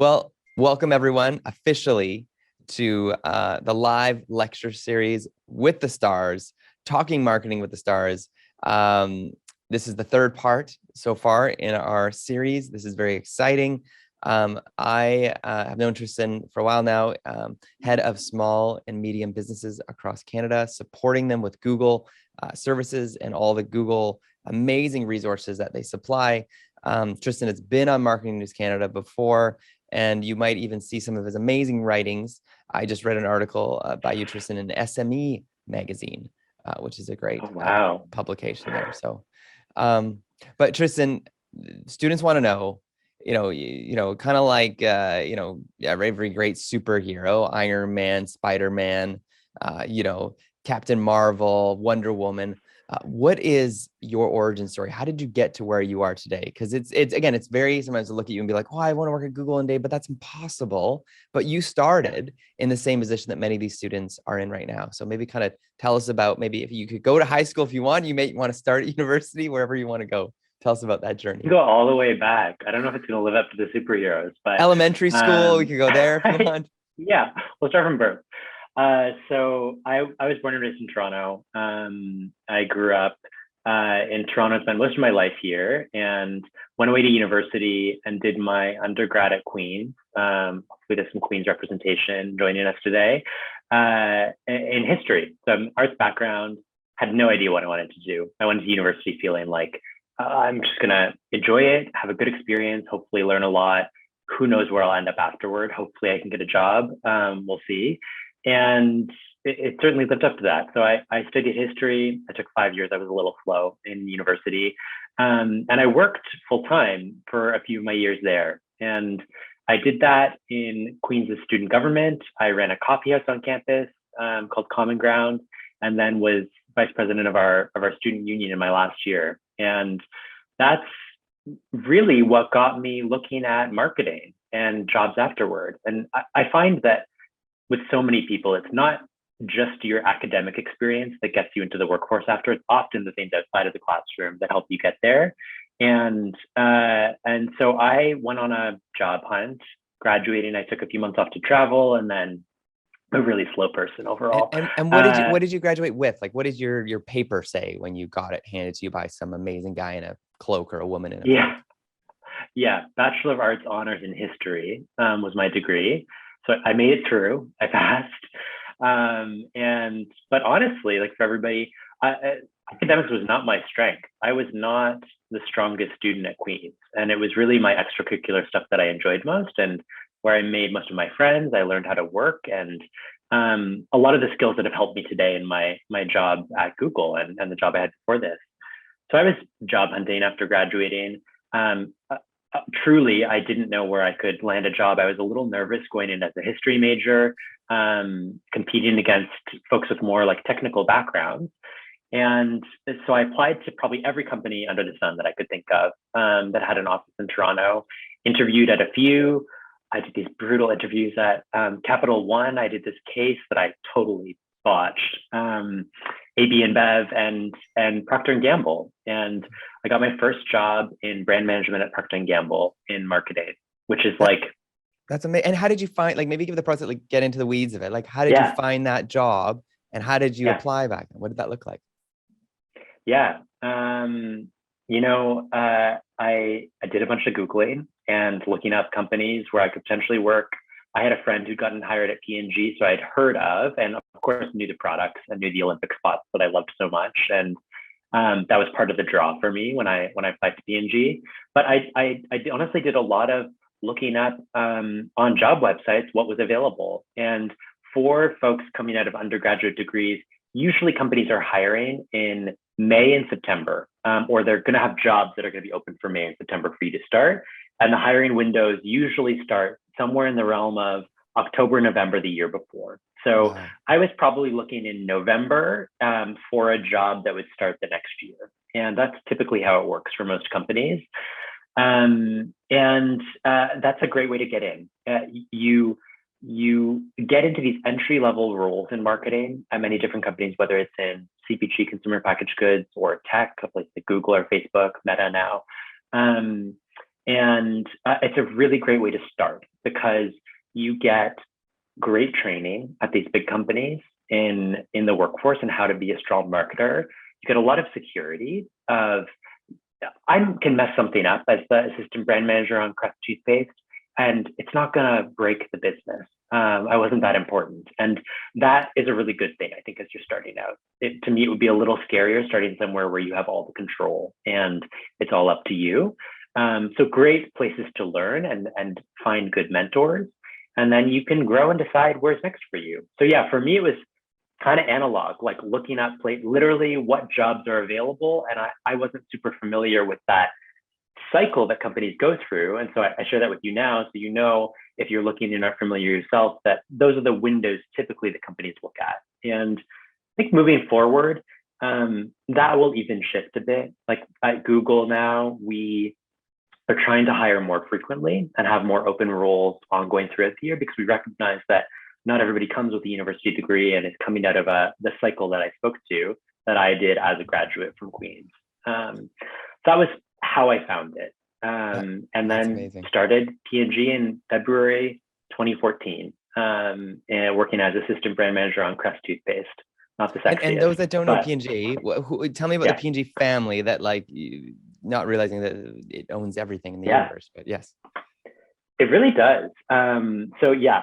Well, welcome everyone officially to the live lecture series with the stars, talking marketing with the stars. This is the third part so far in our series. This is very exciting. I have known Tristan for a while now, head of small and medium businesses across Canada, supporting them with Google services and all the Google amazing resources that they supply. Tristan has been on Marketing News Canada before, and you might even see some of his amazing writings. I just read an article by you, Tristan, in SME magazine, which is a great publication there. So, but Tristan, students want to know, kind of like, every great superhero, Iron Man, Spider-Man, Captain Marvel, Wonder Woman. What is your origin story? How did you get to where you are today? Because it's very, sometimes I look at you and be like, oh, I want to work at Google one day, but that's impossible. But you started in the same position that many of these students are in right now. So maybe kind of tell us about, maybe if you could go to high school if you want, you may want to start at university, wherever you want to go. Tell us about that journey. You go all the way back. I don't know if it's going to live up to the superheroes, but elementary school, we could go there if you want. Yeah, we'll start from birth. So I was born and raised in Toronto. I grew up in Toronto, spent most of my life here, and went away to university and did my undergrad at Queen's. Hopefully there's some Queen's representation joining us today, in history. So I'm arts background, had no idea what I wanted to do. I went to university feeling like I'm just going to enjoy it, have a good experience, hopefully learn a lot. Who knows where I'll end up afterward. Hopefully I can get a job. We'll see. And it certainly lived up to that. So I studied history. I took 5 years. I was a little slow in university. And I worked full time for a few of my years there. And I did that in Queen's student government. I ran a coffee house on campus called Common Ground, and then was vice president of our student union in my last year. And that's really what got me looking at marketing and jobs afterward. And I find that with so many people, it's not just your academic experience that gets you into the workforce after. It's often the things outside of the classroom that help you get there. And so I went on a job hunt. Graduating, I took a few months off to travel, and then a really slow person overall. And what did you graduate with? Like, what did your paper say when you got it handed to you by some amazing guy in a cloak or a woman in a cloak? Yeah, Bachelor of Arts Honors in History was my degree. So I made it through. I passed. But honestly, like for everybody, academics was not my strength. I was not the strongest student at Queen's, and it was really my extracurricular stuff that I enjoyed most, and where I made most of my friends. I learned how to work, and a lot of the skills that have helped me today in my job at Google and the job I had before this. So I was job hunting after graduating. Truly, I didn't know where I could land a job. I was a little nervous going in as a history major, competing against folks with more like technical backgrounds. And so I applied to probably every company under the sun that I could think of that had an office in Toronto, interviewed at a few. I did these brutal interviews at Capital One. I did this case that I totally botched, AB InBev and Procter & Gamble. And I got my first job in brand management at Procter & Gamble in marketing, which is like... That's amazing. And how did you find, like, maybe give the process, like get into the weeds of it. Like, how did you find that job, and how did you apply back then? What did that look like? Yeah. I did a bunch of Googling and looking up companies where I could potentially work. I had a friend who'd gotten hired at P&G, so I'd heard of, and of course knew the products and knew the Olympic spots that I loved so much. And that was part of the draw for me when I applied to P&G. But I honestly did a lot of looking up on job websites what was available. And for folks coming out of undergraduate degrees, usually companies are hiring in May and September, or they're going to have jobs that are going to be open for May and September for you to start. And the hiring windows usually start somewhere in the realm of October, November the year before. So I was probably looking in November for a job that would start the next year. And that's typically how it works for most companies. And that's a great way to get in. You get into these entry-level roles in marketing at many different companies, whether it's in CPG, consumer packaged goods, or tech, like Google or Facebook, Meta now. And it's a really great way to start. because you get great training at these big companies in the workforce and how to be a strong marketer. You get a lot of security of I can mess something up as the assistant brand manager on Crest toothpaste, and it's not going to break the business. I wasn't that important. And that is a really good thing, I think, as you're starting out. To me, it would be a little scarier starting somewhere where you have all the control and it's all up to you. So great places to learn and find good mentors. And then you can grow and decide where's next for you. So yeah, for me, it was kind of analog, like looking at literally what jobs are available. And I wasn't super familiar with that cycle that companies go through. And so I share that with you now. So, you know, if you're looking, you're not familiar yourself, that those are the windows typically that companies look at. And I think moving forward, that will even shift a bit. Like at Google now, we are trying to hire more frequently and have more open roles ongoing throughout the year, because we recognize that not everybody comes with a university degree and is coming out of the cycle that I spoke to, that I did as a graduate from Queens. So that was how I found it. And then amazing. Started P&G in February 2014, and working as assistant brand manager on Crest toothpaste. Not the sexiest. And those that don't know P&G, tell me about the P&G family, that like, not realizing that it owns everything in the universe, but yes. It really does. So yeah,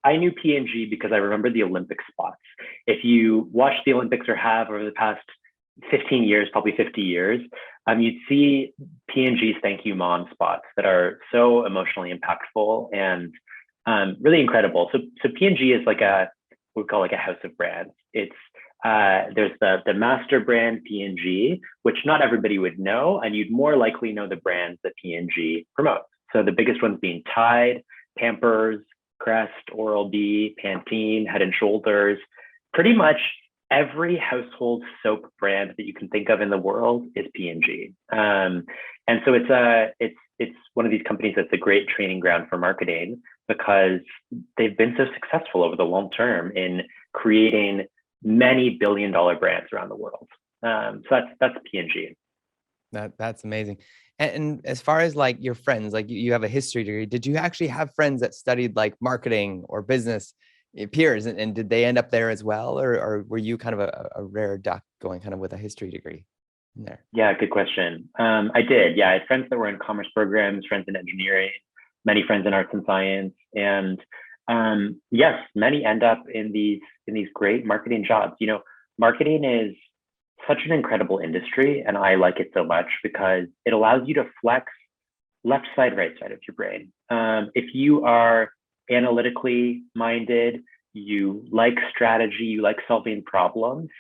I knew P&G because I remember the Olympic spots. If you watch the Olympics or have over the past 15 years, probably 50 years, you'd see P&G's Thank You Mom spots that are so emotionally impactful and really incredible. So P&G is like what we call like a house of brands. It's there's the master brand P&G, which not everybody would know, and you'd more likely know the brands that P&G promotes. So the biggest ones being Tide, Pampers, Crest, Oral-B, Pantene, Head and Shoulders. Pretty much every household soap brand that you can think of in the world is P&G. And so it's one of these companies that's a great training ground for marketing, because they've been so successful over the long term in creating many billion-dollar brands around the world. So that's P&G. That's amazing. And as far as like your friends, like you have a history degree, did you actually have friends that studied like marketing or business, peers, and did they end up there as well? Or were you kind of a rare duck going kind of with a history degree in there? Yeah, good question. I did. Yeah, I had friends that were in commerce programs, friends in engineering, many friends in arts and science. And yes, many end up in these great marketing jobs. You know, marketing is such an incredible industry, and I like it so much because it allows you to flex left side, right side of your brain. If you are analytically minded, you like strategy, you like solving problems,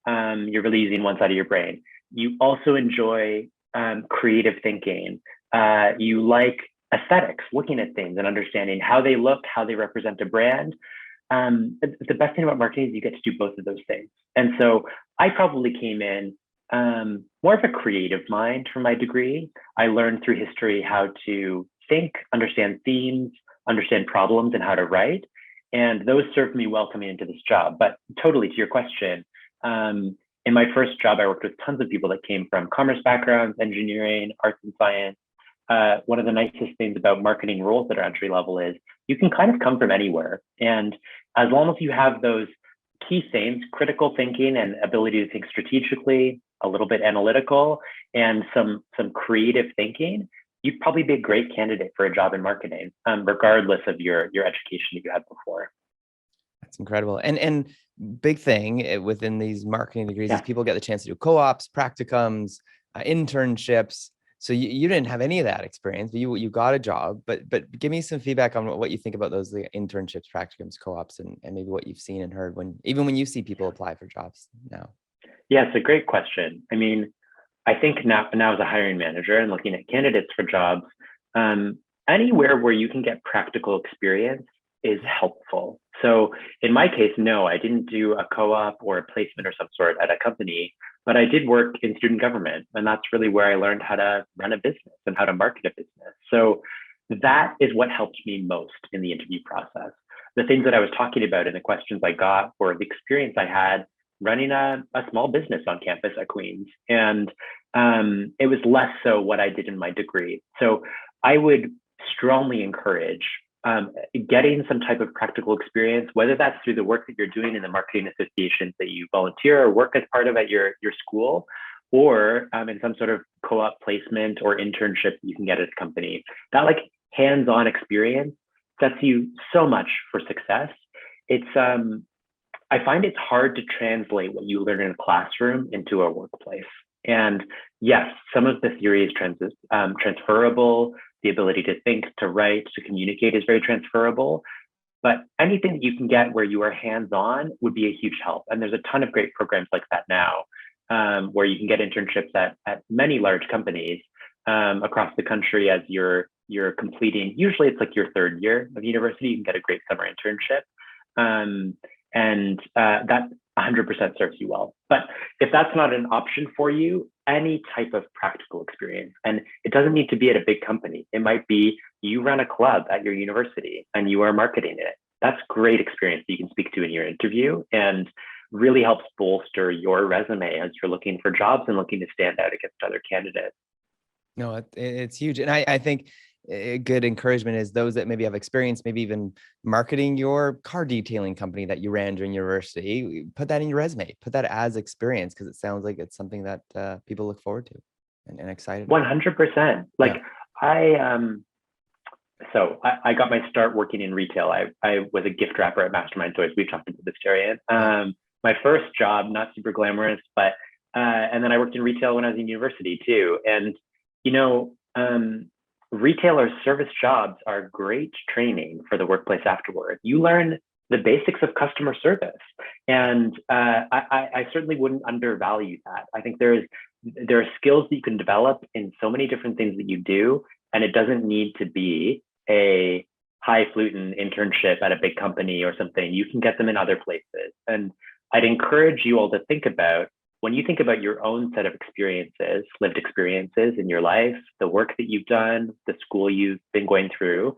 you're really using one side of your brain. You also enjoy creative thinking. You like aesthetics, looking at things and understanding how they look, how they represent a brand. The best thing about marketing is you get to do both of those things. And so I probably came in more of a creative mind for my degree. I learned through history how to think, understand themes, understand problems, and how to write. And those served me well coming into this job. But totally to your question, in my first job, I worked with tons of people that came from commerce backgrounds, engineering, arts and science. One of the nicest things about marketing roles that are entry level is you can kind of come from anywhere. And as long as you have those key things, critical thinking and ability to think strategically, a little bit analytical, and some creative thinking, you'd probably be a great candidate for a job in marketing, regardless of your education that you had before. That's incredible. And big thing within these marketing degrees is people get the chance to do co-ops, practicums, internships. So you didn't have any of that experience, but you got a job. But give me some feedback on what you think about those internships, practicums, co-ops, and maybe what you've seen and heard when you see people apply for jobs now. Yeah, it's a great question. I mean, I think now as a hiring manager and looking at candidates for jobs, anywhere where you can get practical experience is helpful. So in my case, no, I didn't do a co-op or a placement or some sort at a company, but I did work in student government. And that's really where I learned how to run a business and how to market a business. So that is what helped me most in the interview process. The things that I was talking about and the questions I got were the experience I had running a small business on campus at Queens. And it was less so what I did in my degree. So I would strongly encourage getting some type of practical experience, whether that's through the work that you're doing in the marketing associations that you volunteer or work as part of at your school, or in some sort of co-op placement or internship you can get at a company. That like hands-on experience sets you so much for success. It's I find it's hard to translate what you learn in a classroom into a workplace. And yes, some of the theory is transferable. The ability to think, to write, to communicate is very transferable. But anything that you can get where you are hands-on would be a huge help. And there's a ton of great programs like that now, where you can get internships at many large companies across the country as you're completing. Usually it's like your third year of university, you can get a great summer internship. And that 100% serves you well. But if that's not an option for you, any type of practical experience, and it doesn't need to be at a big company. It might be you run a club at your university and you are marketing it. That's great experience that you can speak to in your interview and really helps bolster your resume as you're looking for jobs and looking to stand out against other candidates. No, it's huge. And I think a good encouragement is those that maybe have experience, maybe even marketing your car detailing company that you ran during university, put that in your resume, put that as experience, because it sounds like it's something that people look forward to and excited about. 100%. Like I got my start working in retail. I was a gift wrapper at Mastermind Toys. We've talked about this, Jerry. My first job, not super glamorous, but and then I worked in retail when I was in university too. And retail or service jobs are great training for the workplace afterward. You learn the basics of customer service, and I certainly wouldn't undervalue that. I think there are skills that you can develop in so many different things that you do, and it doesn't need to be a highfalutin internship at a big company or something. You can get them in other places, and I'd encourage you all to think about, when you think about your own set of experiences, lived experiences in your life, the work that you've done, the school you've been going through,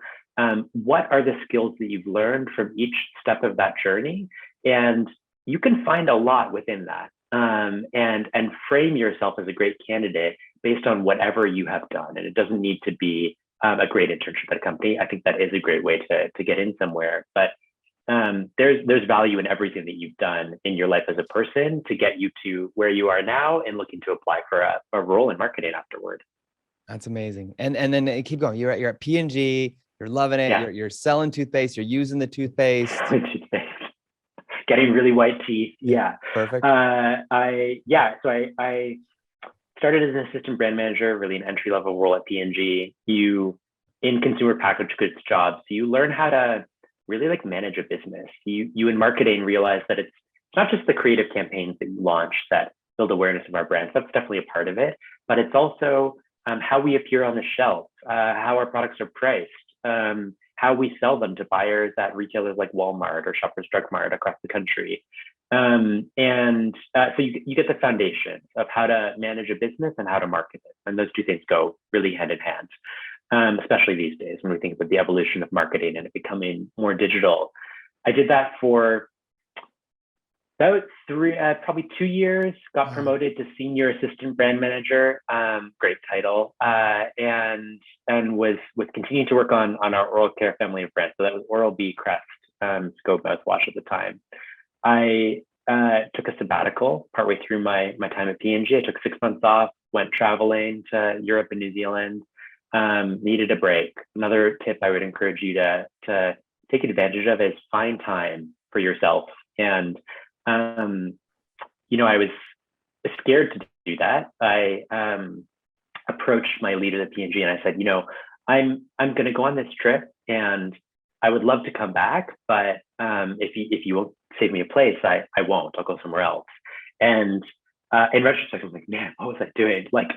what are the skills that you've learned from each step of that journey? And you can find a lot within that, and frame yourself as a great candidate based on whatever you have done. And it doesn't need to be a great internship at a company. I think that is a great way to get in somewhere. But there's value in everything that you've done in your life as a person to get you to where you are now and looking to apply for a role in marketing afterward. That's amazing. And then keep going. You're at P&G, you're loving it. Yeah. You're selling toothpaste, you're using the toothpaste. Getting really white teeth. Yeah. Perfect. So I started as an assistant brand manager, really an entry-level role at P&G. In consumer packaged goods jobs, you learn how to really like manage a business. You in marketing realize that it's not just the creative campaigns that you launch that build awareness of our brands. That's definitely a part of it, but it's also how we appear on the shelf, how our products are priced, how we sell them to buyers at retailers like Walmart or Shoppers Drug Mart across the country. So you get the foundation of how to manage a business and how to market it. And those two things go really hand in hand. Especially these days when we think about the evolution of marketing and it becoming more digital. I did that for about probably 2 years, got promoted to senior assistant brand manager, great title, and was continuing to work on our oral care family of brands. So that was Oral-B, Crest, Scope mouthwash at the time. I took a sabbatical partway through my time at P&G. I took 6 months off, went traveling to Europe and New Zealand. Needed a break. Another tip I would encourage you to take advantage of is find time for yourself. And I was scared to do that. I approached my leader at P&G and I said, I'm going to go on this trip and I would love to come back, but if you won't save me a place, I won't. I'll go somewhere else. And in retrospect, I was like, man, what was I doing? Like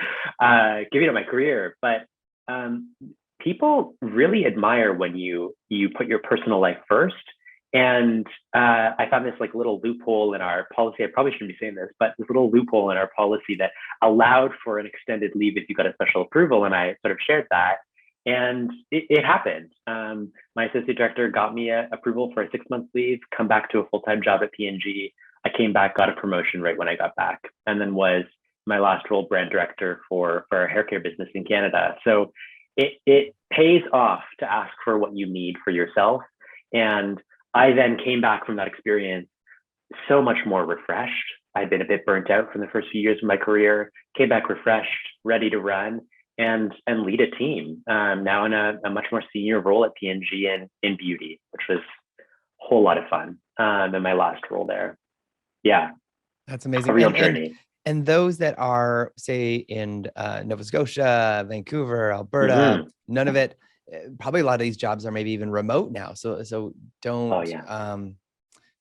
giving up my career, but people really admire when you put your personal life first. And I found this like little loophole in our policy. I probably shouldn't be saying this, but this little loophole in our policy that allowed for an extended leave if you got a special approval. And I sort of shared that. And it happened. My associate director got me approval for a 6-month leave, come back to a full-time job at P&G. I came back, got a promotion right when I got back, and then was my last role brand director for our hair care business in Canada. So it pays off to ask for what you need for yourself. And I then came back from that experience so much more refreshed. I'd been a bit burnt out from the first few years of my career, came back refreshed, ready to run and lead a team. Now in a much more senior role at P&G and in beauty, which was a whole lot of fun in my last role there. Yeah, That's a amazing. real journey. And those that are, say, in Nova Scotia, Vancouver, Alberta, Mm-hmm. none of it. Probably a lot of these jobs are maybe even remote now. So Oh don't yeah. kind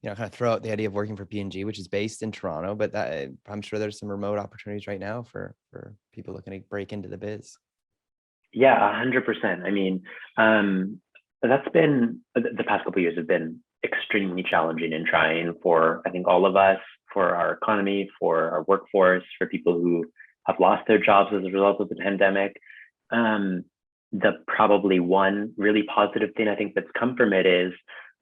of throw out the idea of working for P&G, which is based in Toronto, but I'm sure there's some remote opportunities right now for people looking to break into the biz. Yeah, 100%. I mean, that's been the past couple of years have been extremely challenging and trying for I think all of us, for our economy, for our workforce, for people who have lost their jobs as a result of the pandemic. Um, the probably one really positive thing I think that's come from it is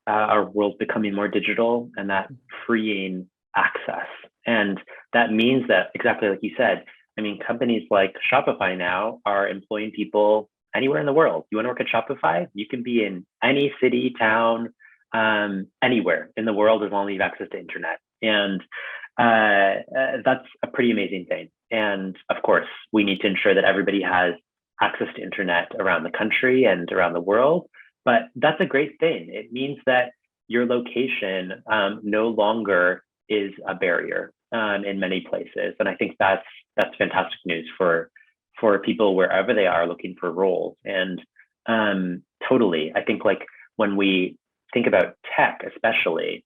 our world becoming more digital and that freeing access. And that means that exactly like you said, I mean, companies like Shopify now are employing people anywhere in the world. You want to work at Shopify? You can be in any city, town, anywhere in the world as long as you have access to internet. And that's a pretty amazing thing. And of course, we need to ensure that everybody has access to internet around the country and around the world. But that's a great thing. It means that your location no longer is a barrier in many places, and I think that's fantastic news for people wherever they are looking for roles. And totally, I think like when we think about tech, especially,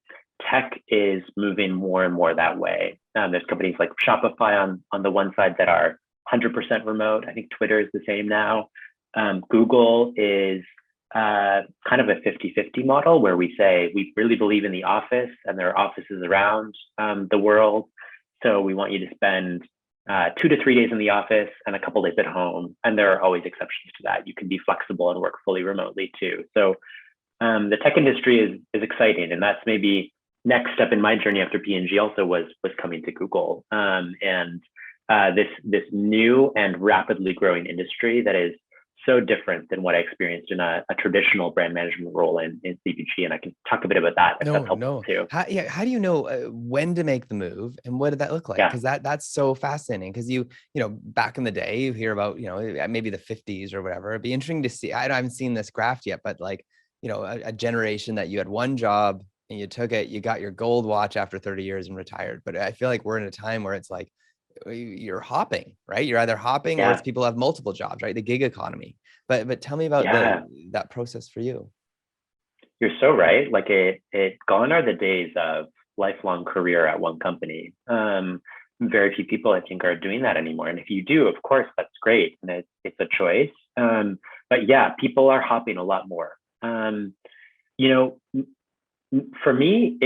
tech is moving more and more that way. There's companies like Shopify on the one side that are 100% remote. I think Twitter is the same now. Google is kind of a 50-50 model where we say we really believe in the office and there are offices around the world. So we want you to spend 2 to 3 days in the office and a couple days at home. And there are always exceptions to that. You can be flexible and work fully remotely too. So the tech industry is exciting, and that's maybe next step in my journey after P&G also was coming to Google and this new and rapidly growing industry that is so different than what I experienced in a traditional brand management role in CPG. And I can talk a bit about that if that's helpful too. How do you know when to make the move and what did that look like? Yeah. Because that's so fascinating. Because back in the day, you hear about maybe the 50s or whatever. It'd be interesting to see. I haven't seen this graph yet, but like a generation that you had one job and you took it, you got your gold watch after 30 years and retired. But I feel like we're in a time where it's like you're hopping, right? You're either hopping or it's people have multiple jobs, right? The gig economy. But tell me about that process for you. You're so right. Like it gone are the days of lifelong career at one company. Very few people I think are doing that anymore. And if you do, of course, that's great. And it's a choice. But yeah, people are hopping a lot more. For me,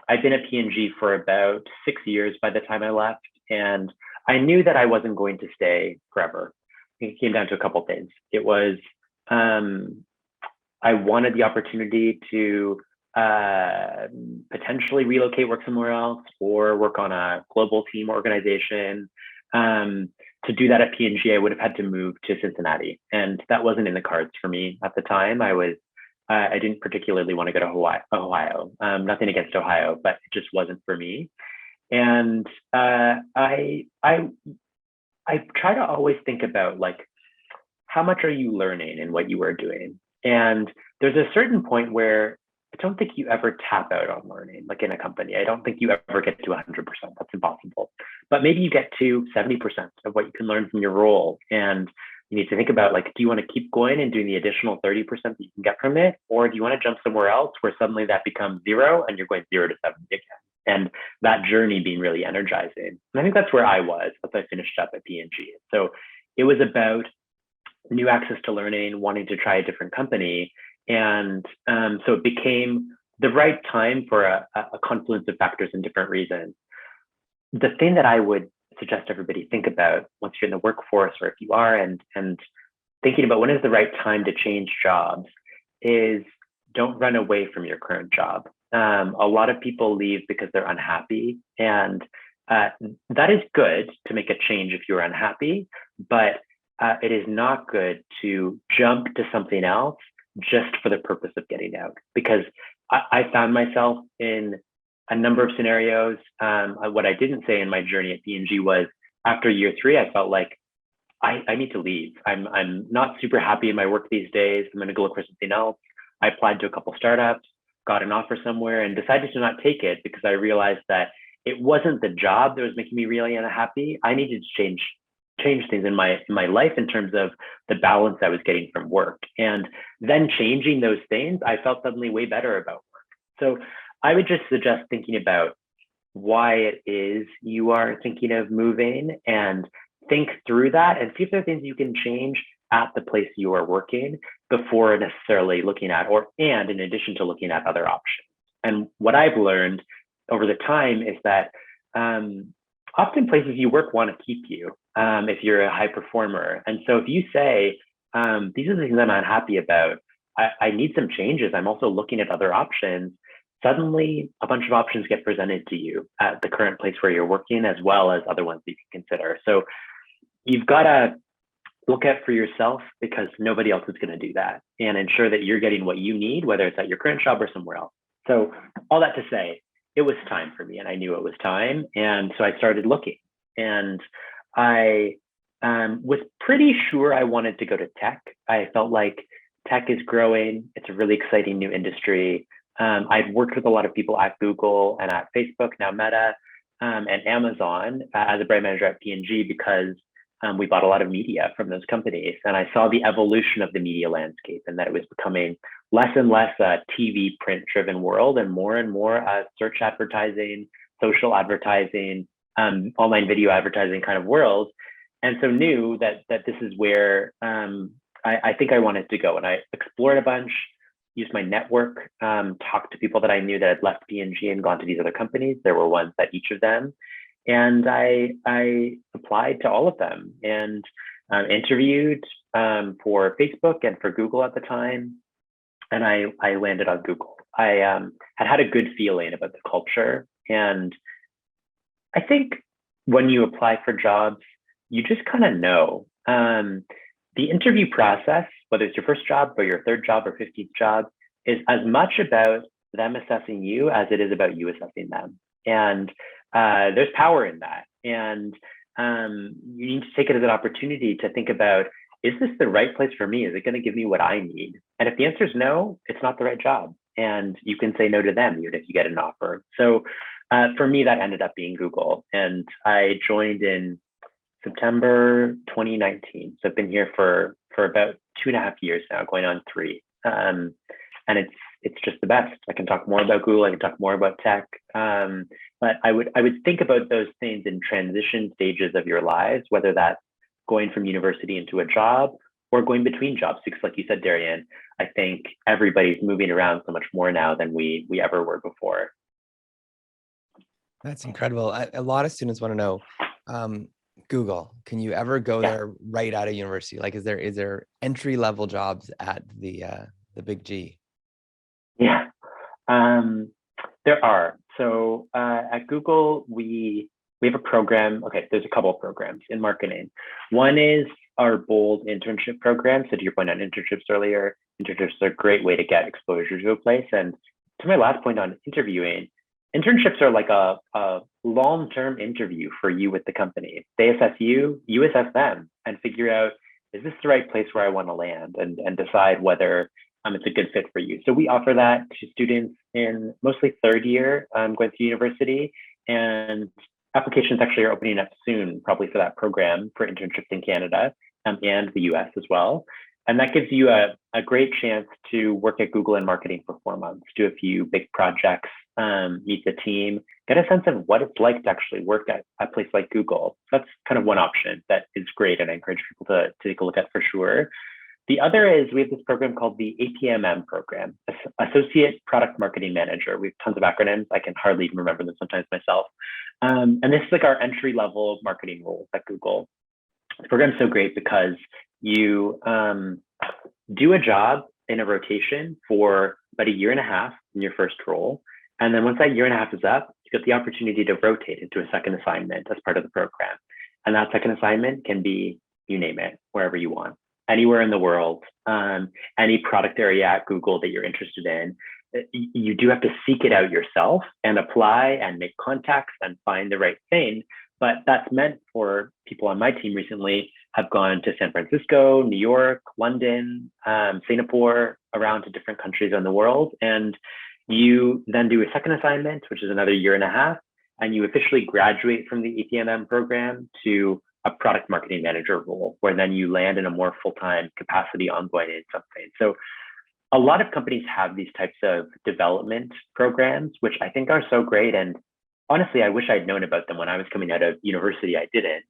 I'd been at P&G for about 6 years by the time I left. And I knew that I wasn't going to stay forever. It came down to a couple of things. It was, I wanted the opportunity to potentially relocate, work somewhere else, or work on a global team organization. To do that at P&G, I would have had to move to Cincinnati. And that wasn't in the cards for me at the time. I didn't particularly want to go to Ohio. Nothing against Ohio, but it just wasn't for me. And I try to always think about like, how much are you learning in what you are doing? And there's a certain point where I don't think you ever tap out on learning, like in a company. I don't think you ever get to 100%. That's impossible. But maybe you get to 70% of what you can learn from your role. And you need to think about like, do you want to keep going and doing the additional 30% that you can get from it? Or do you want to jump somewhere else where suddenly that becomes 0 and you're going 0 to 70 again? And that journey being really energizing. And I think that's where I was as I finished up at P&G. So it was about new access to learning, wanting to try a different company. And so it became the right time for a confluence of factors and different reasons. The thing that I would suggest everybody think about once you're in the workforce, or if you are, and thinking about when is the right time to change jobs, is don't run away from your current job. A lot of people leave because they're unhappy, and that is good to make a change if you're unhappy, but it is not good to jump to something else just for the purpose of getting out, because I found myself in a number of scenarios. What I didn't say in my journey at P&G was after year 3, I felt like I need to leave. I'm not super happy in my work these days. I'm going to go look for something else. I applied to a couple startups, got an offer somewhere, and decided to not take it because I realized that it wasn't the job that was making me really unhappy. I needed to change things in my life in terms of the balance I was getting from work. And then changing those things, I felt suddenly way better about work. So I would just suggest thinking about why it is you are thinking of moving, and think through that and see if there are things you can change at the place you are working before necessarily looking at, and in addition to looking at other options. And what I've learned over the time is that often places you work want to keep you if you're a high performer. And so if you say, these are the things I'm unhappy about, I need some changes, I'm also looking at other options, suddenly a bunch of options get presented to you at the current place where you're working, as well as other ones that you can consider. So you've got to look at for yourself, because nobody else is going to do that, and ensure that you're getting what you need, whether it's at your current job or somewhere else. So all that to say, it was time for me, and I knew it was time. And so I started looking, and I was pretty sure I wanted to go to tech. I felt like tech is growing. It's a really exciting new industry. I've worked with a lot of people at Google and at Facebook, now Meta, and Amazon as a brand manager at P&G, because we bought a lot of media from those companies. And I saw the evolution of the media landscape, and that it was becoming less and less a TV print driven world, and more a search advertising, social advertising, online video advertising kind of world. And so knew that this is where I think I wanted to go. And I explored a bunch, used my network, talked to people that I knew that had left P&G and gone to these other companies. There were ones at each of them. And I applied to all of them, and interviewed for Facebook and for Google at the time. And I landed on Google. I had a good feeling about the culture. And I think when you apply for jobs, you just kind of know. The interview process, whether it's your first job or your third job or 15th job, is as much about them assessing you as it is about you assessing them. And there's power in that. And you need to take it as an opportunity to think about, is this the right place for me? Is it going to give me what I need? And if the answer is no, it's not the right job. And you can say no to them even if you get an offer. So for me, that ended up being Google. And I joined in September 2019. So I've been here for about 2.5 years now, going on 3. And it's just the best. I can talk more about Google. I can talk more about tech. But I would think about those things in transition stages of your lives, whether that's going from university into a job or going between jobs. Because like you said, Darian, I think everybody's moving around so much more now than we ever were before. That's incredible. A lot of students want to know, Google, can you ever go there right out of university? Like, is there entry-level jobs at the big G? Yeah, there are. So at Google, we have a program. Okay, there's a couple of programs in marketing. One is our Bold internship program. So to your point on internships earlier, internships are a great way to get exposure to a place. And to my last point on interviewing, internships are like a long-term interview for you with the company. They assess you, you assess them, and figure out, is this the right place where I want to land, and decide whether it's a good fit for you. So we offer that to students in mostly third year going through university, and applications actually are opening up soon, probably for that program for internships in Canada and the US as well. And that gives you a great chance to work at Google in marketing for 4 months, do a few big projects, meet the team, get a sense of what it's like to actually work at a place like Google. So that's kind of one option that is great, and I encourage people to take a look at for sure. The other is we have this program called the APMM program, Associate Product Marketing Manager. We have tons of acronyms. I can hardly even remember them sometimes myself. And this is like our entry-level marketing roles at Google. The program is so great because you do a job in a rotation for about 1.5 years in your first role. And then once that 1.5 years is up, you get the opportunity to rotate into a second assignment as part of the program. And that second assignment can be you name it, wherever you want, anywhere in the world, any product area at Google that you're interested in. You do have to seek it out yourself and apply and make contacts and find the right thing. But that's meant for people on my team recently have gone to San Francisco, New York, London, Singapore, around to different countries in the world. And you then do a second assignment, which is another year and a half, and you officially graduate from the APMM program to a product marketing manager role, where then you land in a more full-time capacity ongoing in something. So a lot of companies have these types of development programs, which I think are so great. And honestly, I wish I'd known about them when I was coming out of university. I didn't.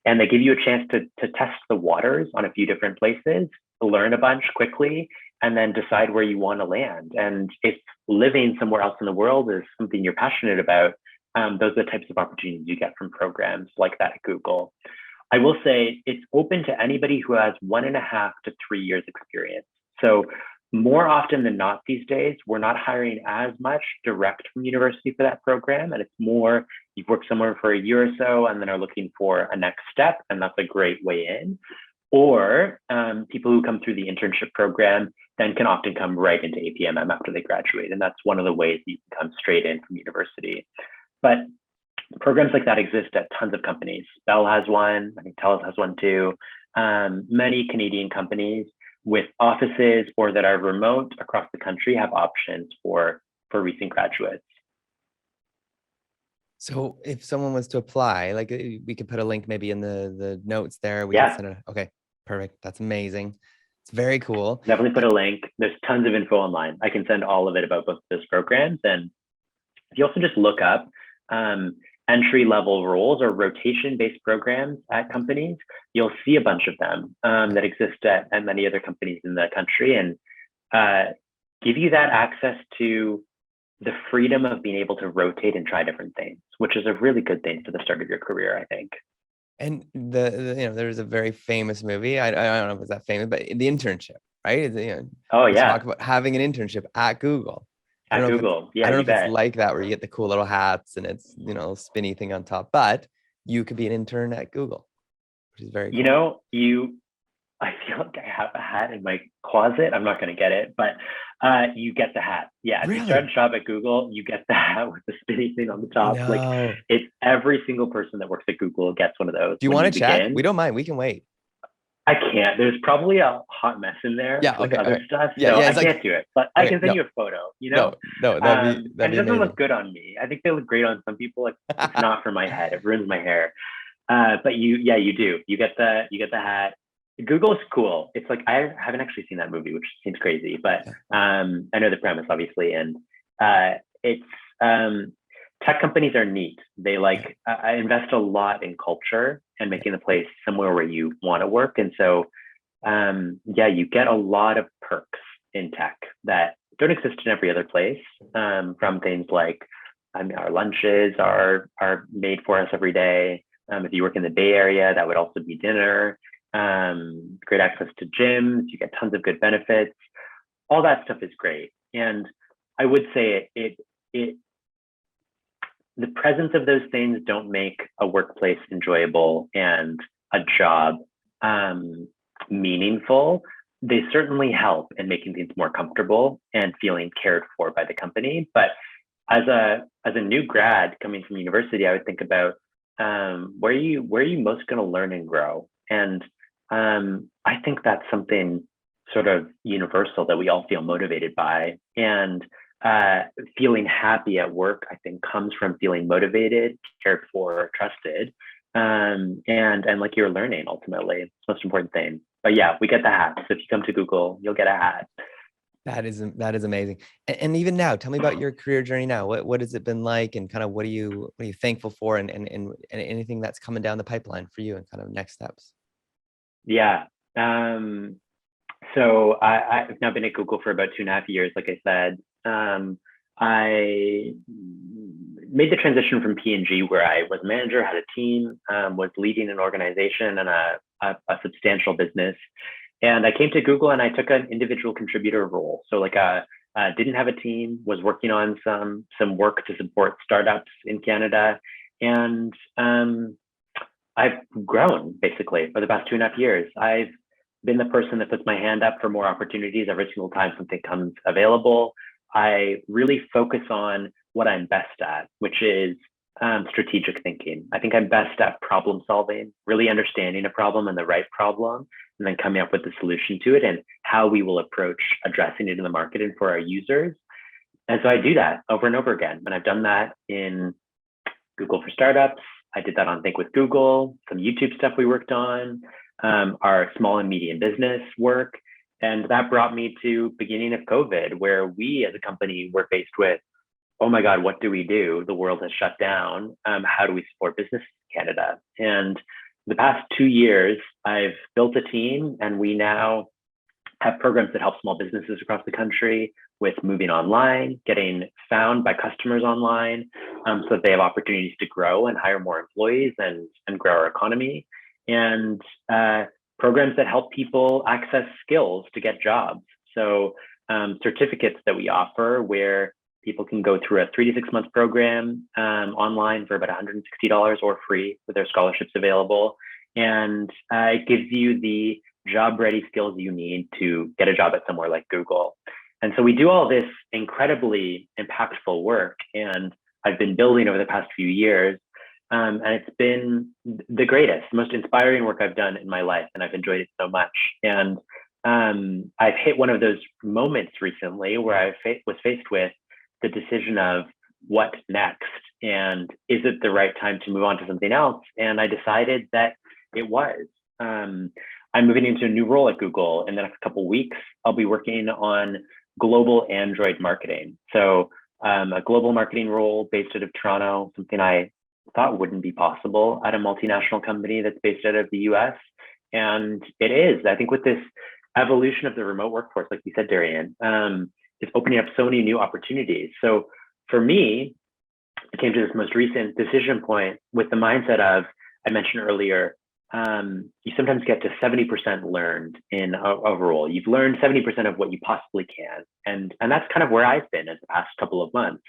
And they give you a chance to test the waters on a few different places, learn a bunch quickly, and then decide where you want to land. And if living somewhere else in the world is something you're passionate about, those are the types of opportunities you get from programs like that at Google. I will say it's open to anybody who has 1.5 to 3 years experience. So more often than not these days, we're not hiring as much direct from university for that program. And it's more, you've worked somewhere for a year or so and then are looking for a next step. And that's a great way in. Or people who come through the internship program then can often come right into APMM after they graduate. And that's one of the ways you can come straight in from university. But programs like that exist at tons of companies. Bell has one, I think TELUS has one too. Many Canadian companies with offices or that are remote across the country have options for recent graduates. So if someone was to apply, like we could put a link maybe in the notes there. We Yeah, can send it. Okay, perfect. That's amazing. It's very cool. definitely put a link. There's tons of info online. I can send all of it about both of those programs. And if you also just look up entry-level roles or rotation-based programs at companies, you'll see a bunch of them that exist at many other companies in the country, and give you that access to the freedom of being able to rotate and try different things, which is a really good thing for the start of your career, I think. And there's a very famous movie. I don't know if it's that famous, but the Internship, right? Oh They yeah, talk about having an internship at Google. at Google. Yeah, I don't know you if it's bet. like that where you get the cool little hats and it's spinny thing on top, but you could be an intern at Google, which is very cool. I feel like I have a hat in my closet. I'm not going to get it, but you get the hat. Yeah, if you start a Really? job at Google, you get the hat with the spinny thing on the top. Like, No. it's every single person that works at Google gets one of those Do you when want you to chat? begin. We don't mind. We can wait. I can't. There's probably a hot mess in there Yeah. with like Okay. other Okay. stuff, Yeah. so Yeah. I It's like, can't do it. But I okay. can send No. you a photo. No. And That'd it be doesn't amazing. look good on me. I think they look great on some people. It's not for my head. It ruins my hair. But you do. You get the hat. Google is cool. It's like I haven't actually seen that movie, which seems crazy, but Yeah. I know the premise obviously, and it's tech companies are neat. They invest a lot in culture and making the place somewhere where you want to work, and so you get a lot of perks in tech that don't exist in every other place. From things like, our lunches are made for us every day. If you work in the Bay Area, that would also be dinner. Great access to gyms. You get tons of good benefits. All that stuff is great, and I would say the presence of those things don't make a workplace enjoyable and a job meaningful. They certainly help in making things more comfortable and feeling cared for by the company. But as a new grad coming from university, I would think about where are you most going to learn and grow. And I think that's something sort of universal that we all feel motivated by. And feeling happy at work, I think, comes from feeling motivated, cared for, trusted, and like you're learning ultimately. It's the most important thing. But yeah, we get the hat. So if you come to Google, you'll get a hat. That is amazing. And even now, tell me about your career journey now. What has it been like, and kind of what are you thankful for, and anything that's coming down the pipeline for you and kind of next steps? Yeah. So I've now been at Google for about 2.5 years, like I said. I made the transition from P&G, where I was a manager, had a team, was leading an organization and a substantial business. And I came to Google and I took an individual contributor role. So didn't have a team, was working on some work to support startups in Canada. And I've grown basically for the past 2.5 years. I've been the person that puts my hand up for more opportunities every single time something comes available. I really focus on what I'm best at, which is strategic thinking. I think I'm best at problem solving, really understanding a problem and the right problem, and then coming up with the solution to it and how we will approach addressing it in the market and for our users. And so I do that over and over again. And I've done that in Google for Startups. I did that on Think with Google, some YouTube stuff we worked on, our small and medium business work. And that brought me to beginning of COVID, where we as a company were faced with, oh my God, what do we do? The world has shut down. How do we support business in Canada? And the past 2 years, I've built a team, and we now have programs that help small businesses across the country with moving online, getting found by customers online, so that they have opportunities to grow and hire more employees and grow our economy. And programs that help people access skills to get jobs. So certificates that we offer where people can go through a 3 to 6 month program online for about $160 or free with their scholarships available. And it gives you the job ready skills you need to get a job at somewhere like Google. And so we do all this incredibly impactful work. And I've been building over the past few years. And it's been the greatest, most inspiring work I've done in my life. And I've enjoyed it so much. And I've hit one of those moments recently where I was faced with the decision of what next, and is it the right time to move on to something else? And I decided that it was. I'm moving into a new role at Google in the next couple of weeks. I'll be working on global Android marketing. So a global marketing role based out of Toronto, something I thought wouldn't be possible at a multinational company that's based out of the US. And it is. I think with this evolution of the remote workforce, like you said, Darian, it's opening up so many new opportunities. So for me, I came to this most recent decision point with the mindset of, I mentioned earlier, you sometimes get to 70% learned in a role. You've learned 70% of what you possibly can. And that's kind of where I've been in the past couple of months.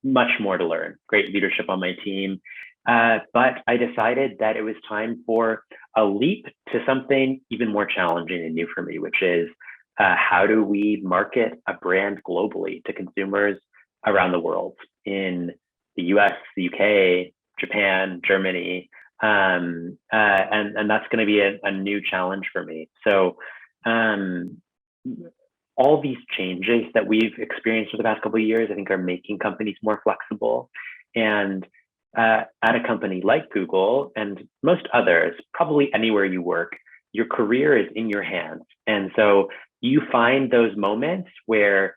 Much more to learn, great leadership on my team. But I decided that it was time for a leap to something even more challenging and new for me, which is how do we market a brand globally to consumers around the world in the US, the UK, Japan, Germany. And that's going to be a new challenge for me. So all these changes that we've experienced for the past couple of years, I think, are making companies more flexible. And at a company like Google and most others, probably anywhere you work, your career is in your hands. And so you find those moments where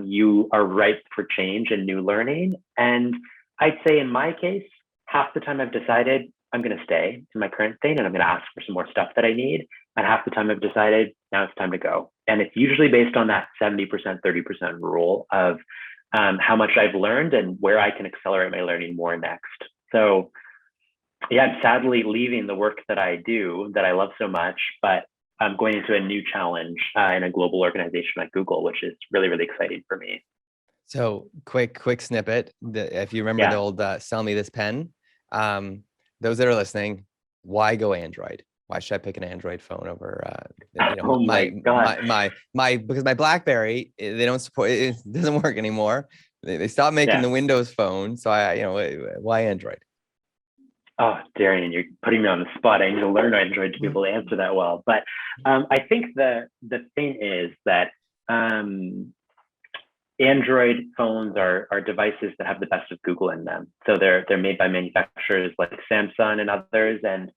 you are ripe for change and new learning. And I'd say in my case, half the time I've decided I'm going to stay in my current thing and I'm going to ask for some more stuff that I need. And half the time I've decided now it's time to go. And it's usually based on that 70%, 30% rule of how much I've learned and where I can accelerate my learning more next. So yeah, I'm sadly leaving the work that I do that I love so much, but I'm going into a new challenge in a global organization like Google, which is really, really exciting for me. So quick snippet. If you remember the old sell me this pen, those that are listening, why go Android? Why should I pick an Android phone over, oh my God. my because my BlackBerry, they don't support, it doesn't work anymore. They stopped making the Windows phone. So why Android? Oh, Darian, you're putting me on the spot. I need to learn Android to be able to answer that well. But I think the thing is that Android phones are devices that have the best of Google in them. So they're made by manufacturers like Samsung and others. And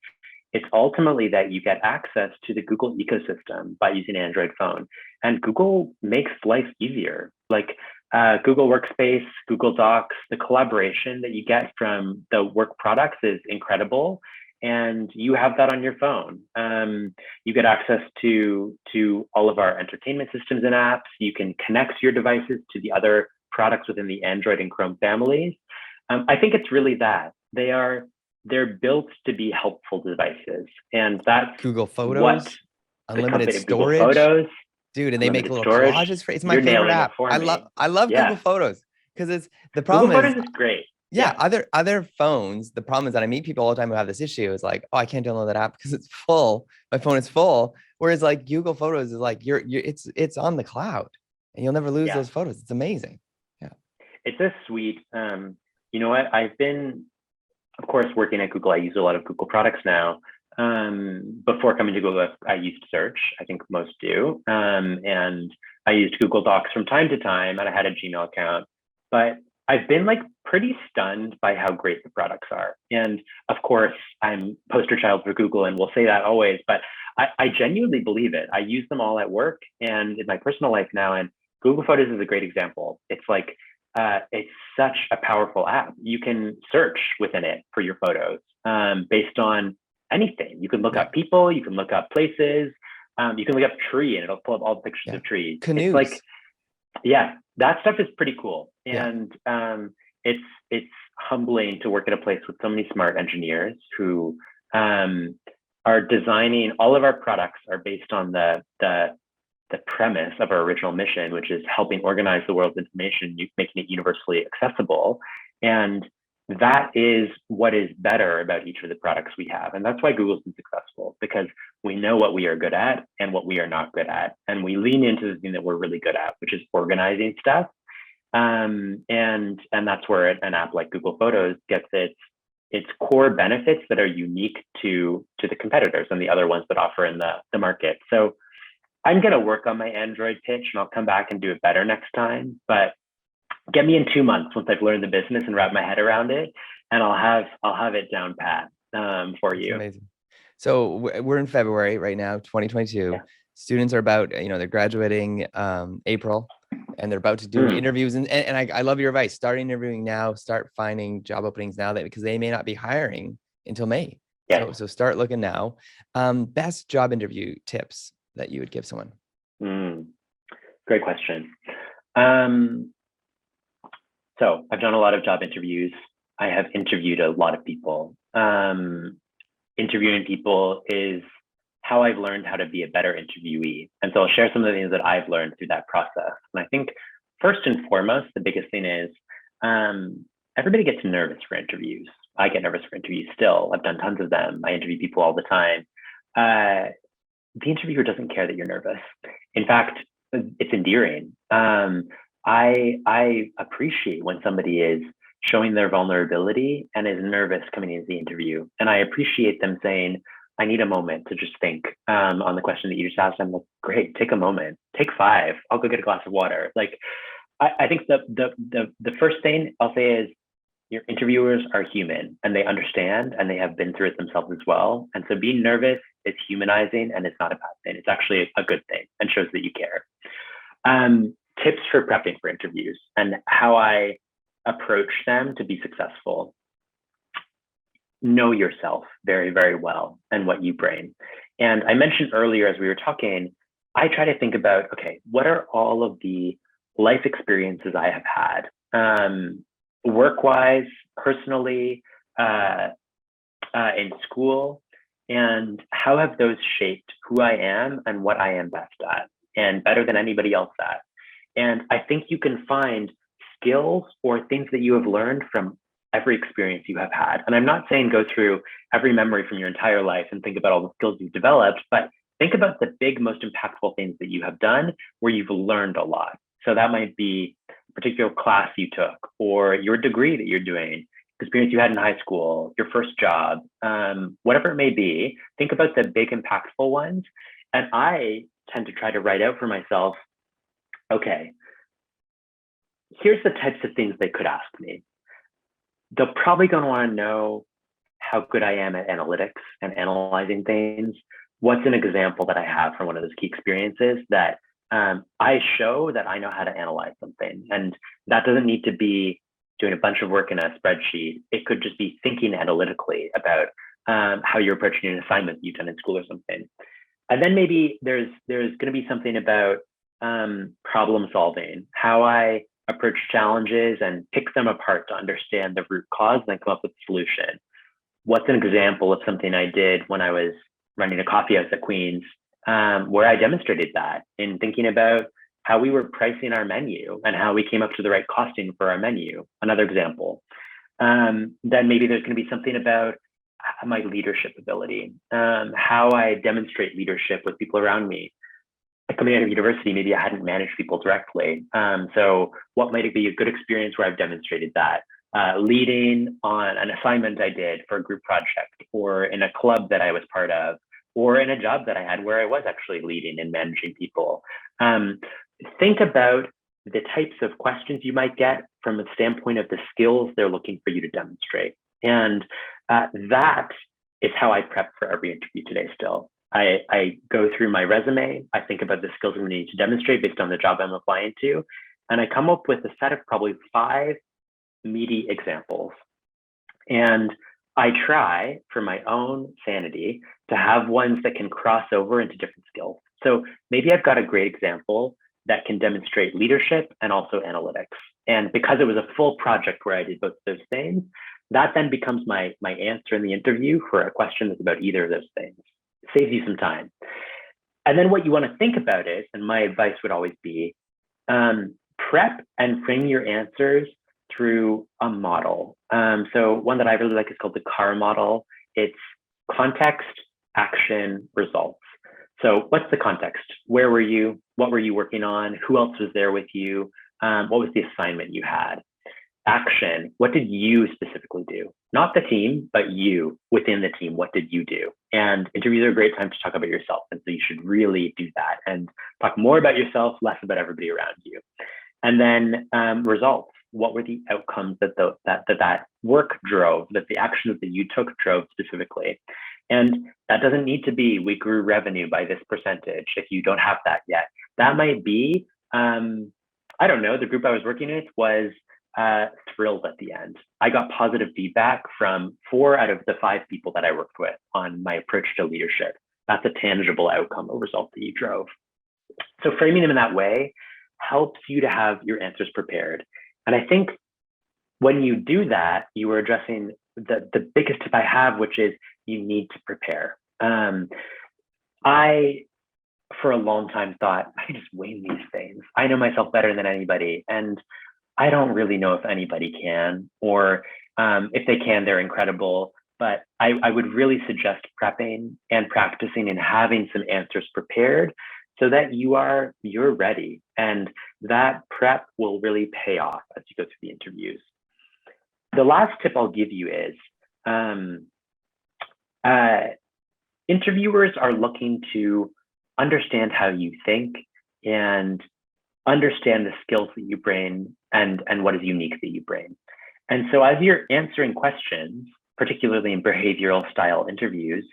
it's ultimately that you get access to the Google ecosystem by using an Android phone. And Google makes life easier. Like Google Workspace, Google Docs, the collaboration that you get from the work products is incredible. And you have that on your phone. You get access to all of our entertainment systems and apps. You can connect your devices to the other products within the Android and Chrome families. I think it's really that. They're built to be helpful devices. And that's Google Photos, unlimited storage. Google Photos. Dude, and they make little collages for it's my favorite app. I love Google Photos because it's the problem Google Photos is great. yeah, Yeah, other phones, the problem is that I meet people all the time who have this issue. Is like, oh, I can't download that app because it's full. My phone is full. Whereas like Google Photos is like it's on the cloud and you'll never lose yeah. those photos. It's amazing. Yeah. It's a sweet. You know what? I've been, of course, working at Google. I use a lot of Google products now. Before coming to Google, I used Search. I think most do, and I used Google Docs from time to time, and I had a Gmail account. But I've been like pretty stunned by how great the products are. And of course, I'm poster child for Google, and we'll say that always. But I genuinely believe it. I use them all at work and in my personal life now. And Google Photos is a great example. It's such a powerful app. You can search within it for your photos based on anything. You can look Yeah. up people, you can look up places, you can look up tree and it'll pull up all the pictures Yeah. of trees. It's like, Canoes. yeah, that stuff is pretty cool. Yeah. And it's humbling to work at a place with so many smart engineers who are designing. All of our products are based on the premise of our original mission, which is helping organize the world's information, making it universally accessible. And that is what is better about each of the products we have. And that's why Google's been successful, because we know what we are good at and what we are not good at. And we lean into the thing that we're really good at, which is organizing stuff. And that's where an app like Google Photos gets its core benefits that are unique to the competitors and the other ones that offer in the market. So I'm going to work on my Android pitch and I'll come back and do it better next time. But get me in 2 months once I've learned the business and wrap my head around it, and I'll have it down pat for It's you. amazing. So we're in February right now, 2022. Yeah. Students are about, they're graduating April and they're about to do Mm, interviews. And I love your advice. Start interviewing now, start finding job openings now because they may not be hiring until May. yes. So start looking now. Best job interview tips that you would give someone. Mm, great question. Um, so I've done a lot of job interviews. I have interviewed a lot of people. Interviewing people is how I've learned how to be a better interviewee. And so I'll share some of the things that I've learned through that process. And I think first and foremost, the biggest thing is everybody gets nervous for interviews. I get nervous for interviews still. I've done tons of them. I interview people all the time. The interviewer doesn't care that you're nervous. In fact, it's endearing. I appreciate when somebody is showing their vulnerability and is nervous coming into the interview. And I appreciate them saying, I need a moment to just think on the question that you just asked. I'm like, great, take a moment, take 5. I'll go get a glass of water. Like, I think the first thing I'll say is your interviewers are human and they understand and they have been through it themselves as well. And so being nervous is humanizing and it's not a bad thing. It's actually a good thing and shows that you care. Tips for prepping for interviews and how I approach them to be successful. Know yourself very, very well and what you bring. And I mentioned earlier as we were talking, I try to think about, okay, what are all of the life experiences I have had, work-wise, personally, in school, and how have those shaped who I am and what I am best at and better than anybody else at. And I think you can find skills or things that you have learned from every experience you have had. And I'm not saying go through every memory from your entire life and think about all the skills you've developed, but think about the big, most impactful things that you have done where you've learned a lot. So that might be a particular class you took or your degree that you're doing, experience you had in high school, your first job, whatever it may be. Think about the big, impactful ones. And I tend to try to write out for myself, okay, here's the types of things they could ask me. They're probably going to want to know how good I am at analytics and analyzing things. What's an example that I have from one of those key experiences that I show that I know how to analyze something? And that doesn't need to be doing a bunch of work in a spreadsheet. It could just be thinking analytically about how you're approaching an assignment you've done in school or something. And then maybe there's going to be something about problem solving, how I approach challenges and pick them apart to understand the root cause and then come up with a solution. What's an example of something I did when I was running a coffee house at Queen's, where I demonstrated that in thinking about how we were pricing our menu and how we came up to the right costing for our menu? Another example. Then maybe there's going to be something about my leadership ability, how I demonstrate leadership with people around me. Coming out of university, maybe I hadn't managed people directly. So what might it be a good experience where I've demonstrated that? Leading on an assignment I did for a group project, or in a club that I was part of, or in a job that I had where I was actually leading and managing people. Think about the types of questions you might get from a standpoint of the skills they're looking for you to demonstrate. And that is how I prep for every interview today still. I go through my resume, I think about the skills I'm going to need to demonstrate based on the job I'm applying to, and I come up with a set of probably 5 meaty examples. And I try, for my own sanity, to have ones that can cross over into different skills. So maybe I've got a great example that can demonstrate leadership and also analytics. And because it was a full project where I did both those things, that then becomes my answer in the interview for a question that's about either of those things. It saves you some time. And then what you want to think about is, and my advice would always be, prep and frame your answers through a model. So one that I really like is called the CAR model. It's context, action, results. So what's the context? Where were you? What were you working on? Who else was there with you? What was the assignment you had? Action, what did you specifically do? Not the team, but you within the team, what did you do? And interviews are a great time to talk about yourself. And so you should really do that and talk more about yourself, less about everybody around you. And then results. What were the outcomes that work drove, that the actions that you took drove specifically? And that doesn't need to be, we grew revenue by this percentage if you don't have that yet. That might be, I don't know, the group I was working with was thrilled at the end. I got positive feedback from 4 out of the 5 people that I worked with on my approach to leadership. That's a tangible outcome, a result that you drove. So framing them in that way helps you to have your answers prepared. And I think when you do that, you are addressing the biggest tip I have, which is you need to prepare. I, for a long time, thought I can just wing these things. I know myself better than anybody. And I don't really know if anybody can, or if they can, they're incredible. But I would really suggest prepping and practicing and having some answers prepared so that you're ready. And that prep will really pay off as you go through the interviews. The last tip I'll give you is interviewers are looking to understand how you think and understand the skills that you bring and what is unique that you bring. And so as you're answering questions, particularly in behavioral style interviews,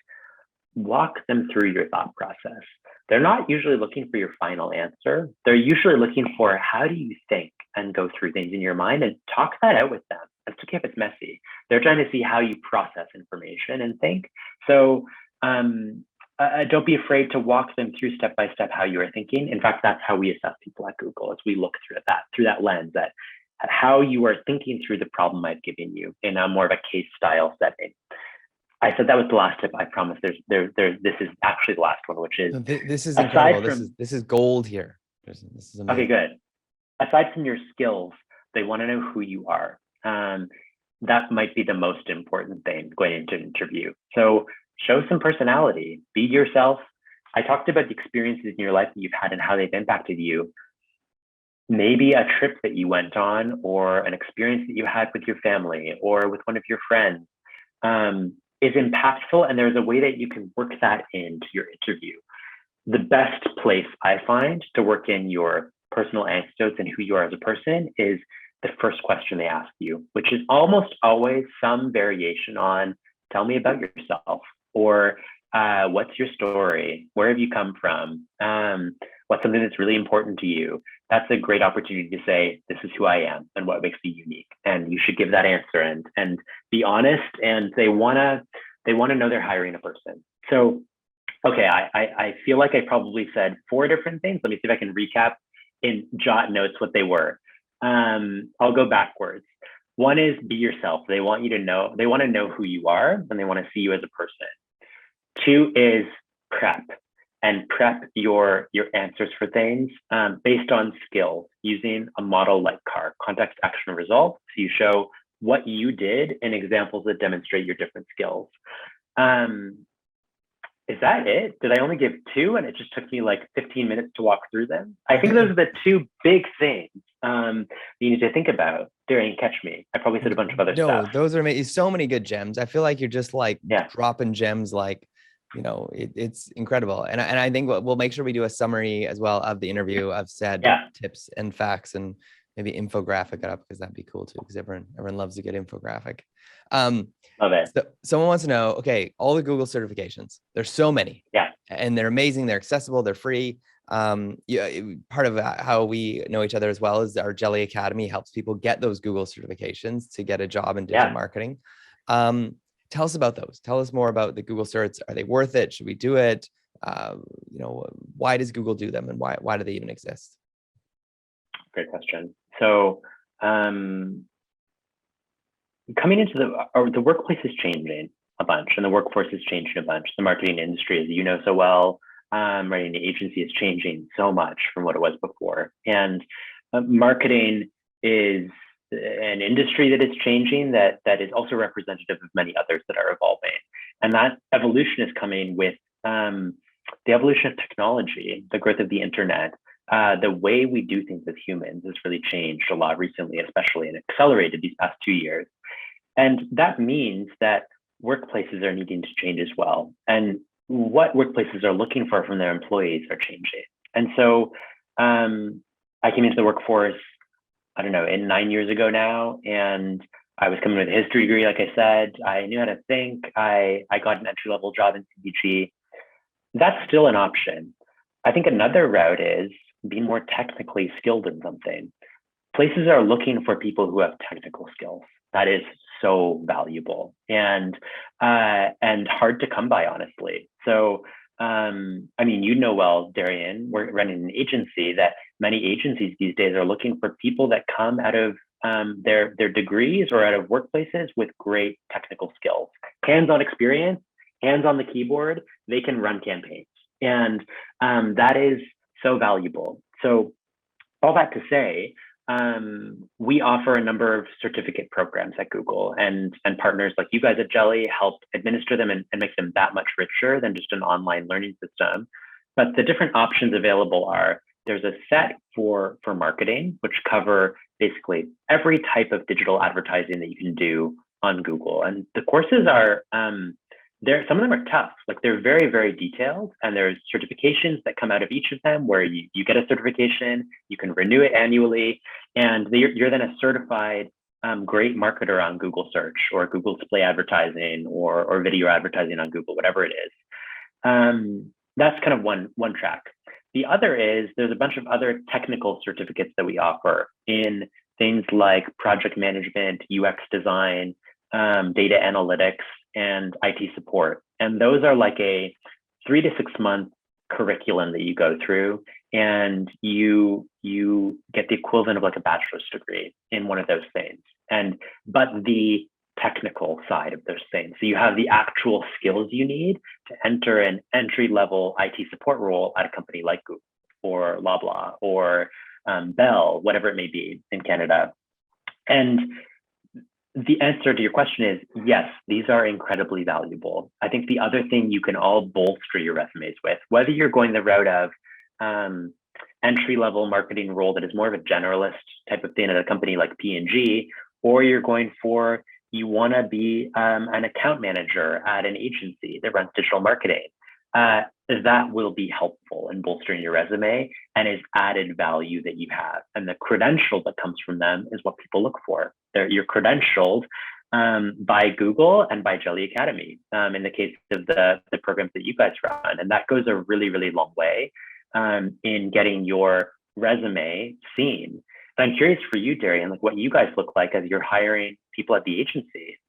walk them through your thought process. They're not usually looking for your final answer. They're usually looking for, how do you think, and go through things in your mind and talk that out with them. It's okay if it's messy. They're trying to see how you process information and think. So don't be afraid to walk them through step by step how you are thinking. In fact, that's how we assess people at Google, as we look through that lens, at how you are thinking through the problem I've given you in a more of a case style setting. I said that was the last tip. I promise. This is actually the last one, which is this is incredible. This is gold here. This is amazing. Okay, good. Aside from your skills, they want to know who you are. That might be the most important thing going into an interview. So show some personality, be yourself. I talked about the experiences in your life that you've had and how they've impacted you. Maybe a trip that you went on, or an experience that you had with your family or with one of your friends is impactful, and there's a way that you can work that into your interview. The best place I find to work in your personal anecdotes and who you are as a person is the first question they ask you, which is almost always some variation on, tell me about yourself, or what's your story? Where have you come from? What's something that's really important to you? That's a great opportunity to say, this is who I am and what makes me unique. And you should give that answer and be honest. And they wanna know they're hiring a person. So, okay, I feel like I probably said 4 different things. Let me see if I can recap in jot notes what they were. I'll go backwards. One is be yourself. They want to know who you are, and they want to see you as a person. 2 is prep, and prep your answers for things based on skills using a model like CAR, context, action, result. So you show what you did and examples that demonstrate your different skills. Is that it? Did I only give two and it just took me like 15 minutes to walk through them? I think those are the two big things you need to think about. Darian, catch me. I probably said a bunch of other No, stuff. those are so many good gems. I feel like you're just like Yeah. dropping gems, like, it's incredible. And I think we'll make sure we do a summary as well of the interview of said Yeah. tips and facts, and maybe infographic it up, because that'd be cool too, because everyone loves a good infographic. Love it. So someone wants to know, okay, all the Google certifications, there's so many. Yeah. And they're amazing, they're accessible, they're free. Part of how we know each other as well is our Jelly Academy helps people get those Google certifications to get a job in digital marketing. Tell us about those. Tell us more about the Google certs. Are they worth it? Should we do it? Why does Google do them, and why do they even exist? Great question. So coming into the workplace is changing a bunch, and the workforce is changing a bunch. The marketing industry, as you know so well, right, the agency is changing so much from what it was before. And marketing is an industry that is changing, that is also representative of many others that are evolving. And that evolution is coming with the evolution of technology, the growth of the internet. The way we do things as humans has really changed a lot recently, especially, and accelerated these past 2 years. And that means that workplaces are needing to change as well. And what workplaces are looking for from their employees are changing. And so I came into the workforce, I don't know, 9 years ago now, and I was coming with a history degree, like I said. I knew how to think. I got an entry-level job in CPG. That's still an option. I think another route is being more technically skilled in something. Places are looking for people who have technical skills. That is so valuable and hard to come by, honestly. So, I mean, you know well, Darian, we're running an agency that many agencies these days are looking for people that come out of their degrees or out of workplaces with great technical skills, hands-on experience, hands on the keyboard. They can run campaigns, and that is so valuable. So, all that to say, we offer a number of certificate programs at Google, and partners like you guys at Jelly help administer them and make them that much richer than just an online learning system. But the different options available are, there's a set for marketing, which cover basically every type of digital advertising that you can do on Google. And the courses are, some of them are tough. Like, they're very, very detailed, and there's certifications that come out of each of them where you get a certification, you can renew it annually, and you're then a certified great marketer on Google search or Google display advertising or video advertising on Google, whatever it is. That's kind of one track. The other is, there's a bunch of other technical certificates that we offer in things like project management, UX design, data analytics, and IT support. And those are like a 3 to 6 month curriculum that you go through, and you get the equivalent of like a bachelor's degree in one of those things. But the technical side of those things. So you have the actual skills you need to enter an entry-level IT support role at a company like Google or Loblaw or Bell, whatever it may be in Canada. And the answer to your question is yes, these are incredibly valuable. I think the other thing you can all bolster your resumes with, whether you're going the route of entry-level marketing role that is more of a generalist type of thing at a company like P&G, or you're going for, you want to be an account manager at an agency that runs digital marketing, that will be helpful in bolstering your resume and is added value that you have. And the credential that comes from them is what people look for. You're credentialed by Google and by Jelly Academy in the case of the programs that you guys run. And that goes a really, really long way in getting your resume seen. So I'm curious for you, Darian, like what you guys look like as you're hiring people at the agency.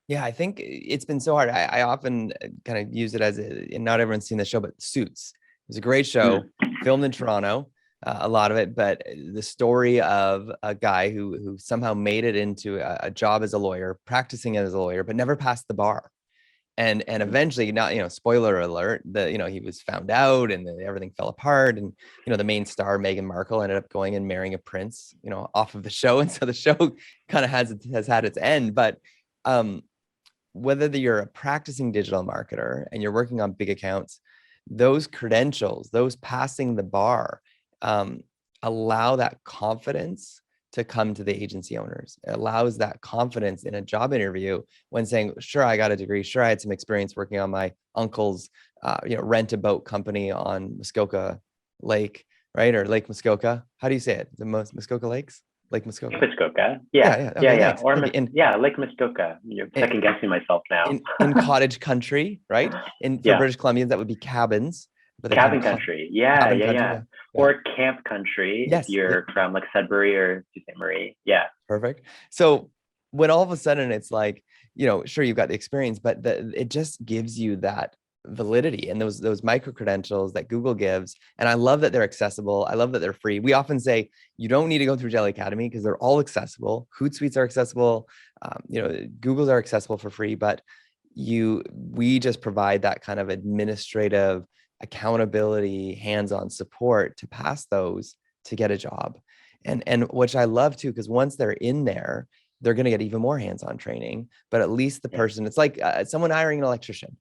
Yeah, I think it's been so hard. I often kind of use it as and not everyone's seen the show, but Suits. It was a great show, filmed in Toronto, a lot of it, but the story of a guy who somehow made it into a job as a lawyer, practicing as a lawyer, but never passed the bar. And eventually, not, spoiler alert, he was found out, and then everything fell apart, and the main star Meghan Markle ended up going and marrying a prince, off of the show, and so the show kind of has had its end. But whether you're a practicing digital marketer and you're working on big accounts, those credentials, those passing the bar, allow that confidence to come to the agency owners. It allows that confidence in a job interview when saying, sure, I got a degree. Sure, I had some experience working on my uncle's, rent a boat company on Muskoka Lake, right? Or Lake Muskoka. How do you say it? The most Muskoka Lakes? Lake Muskoka. Muskoka. Yeah. Okay, Yeah. thanks. Or Okay. Lake Muskoka. You're second guessing myself now. in cottage country, right? For British Columbians, that would be cabins. But cabin country. Cabin country, yeah. Or camp country, if you're from like Sudbury or Sault Ste. Marie. Yeah. Perfect. So when all of a sudden it's like, sure, you've got the experience, but it just gives you that validity and those micro credentials that Google gives. And I love that they're accessible. I love that they're free. We often say you don't need to go through Jelly Academy because they're all accessible. Hootsuites are accessible. Google's are accessible for free, but we just provide that kind of administrative accountability, hands-on support to pass those to get a job. And which I love too, because once they're in there, they're going to get even more hands-on training. But at least the person, it's like someone hiring an electrician.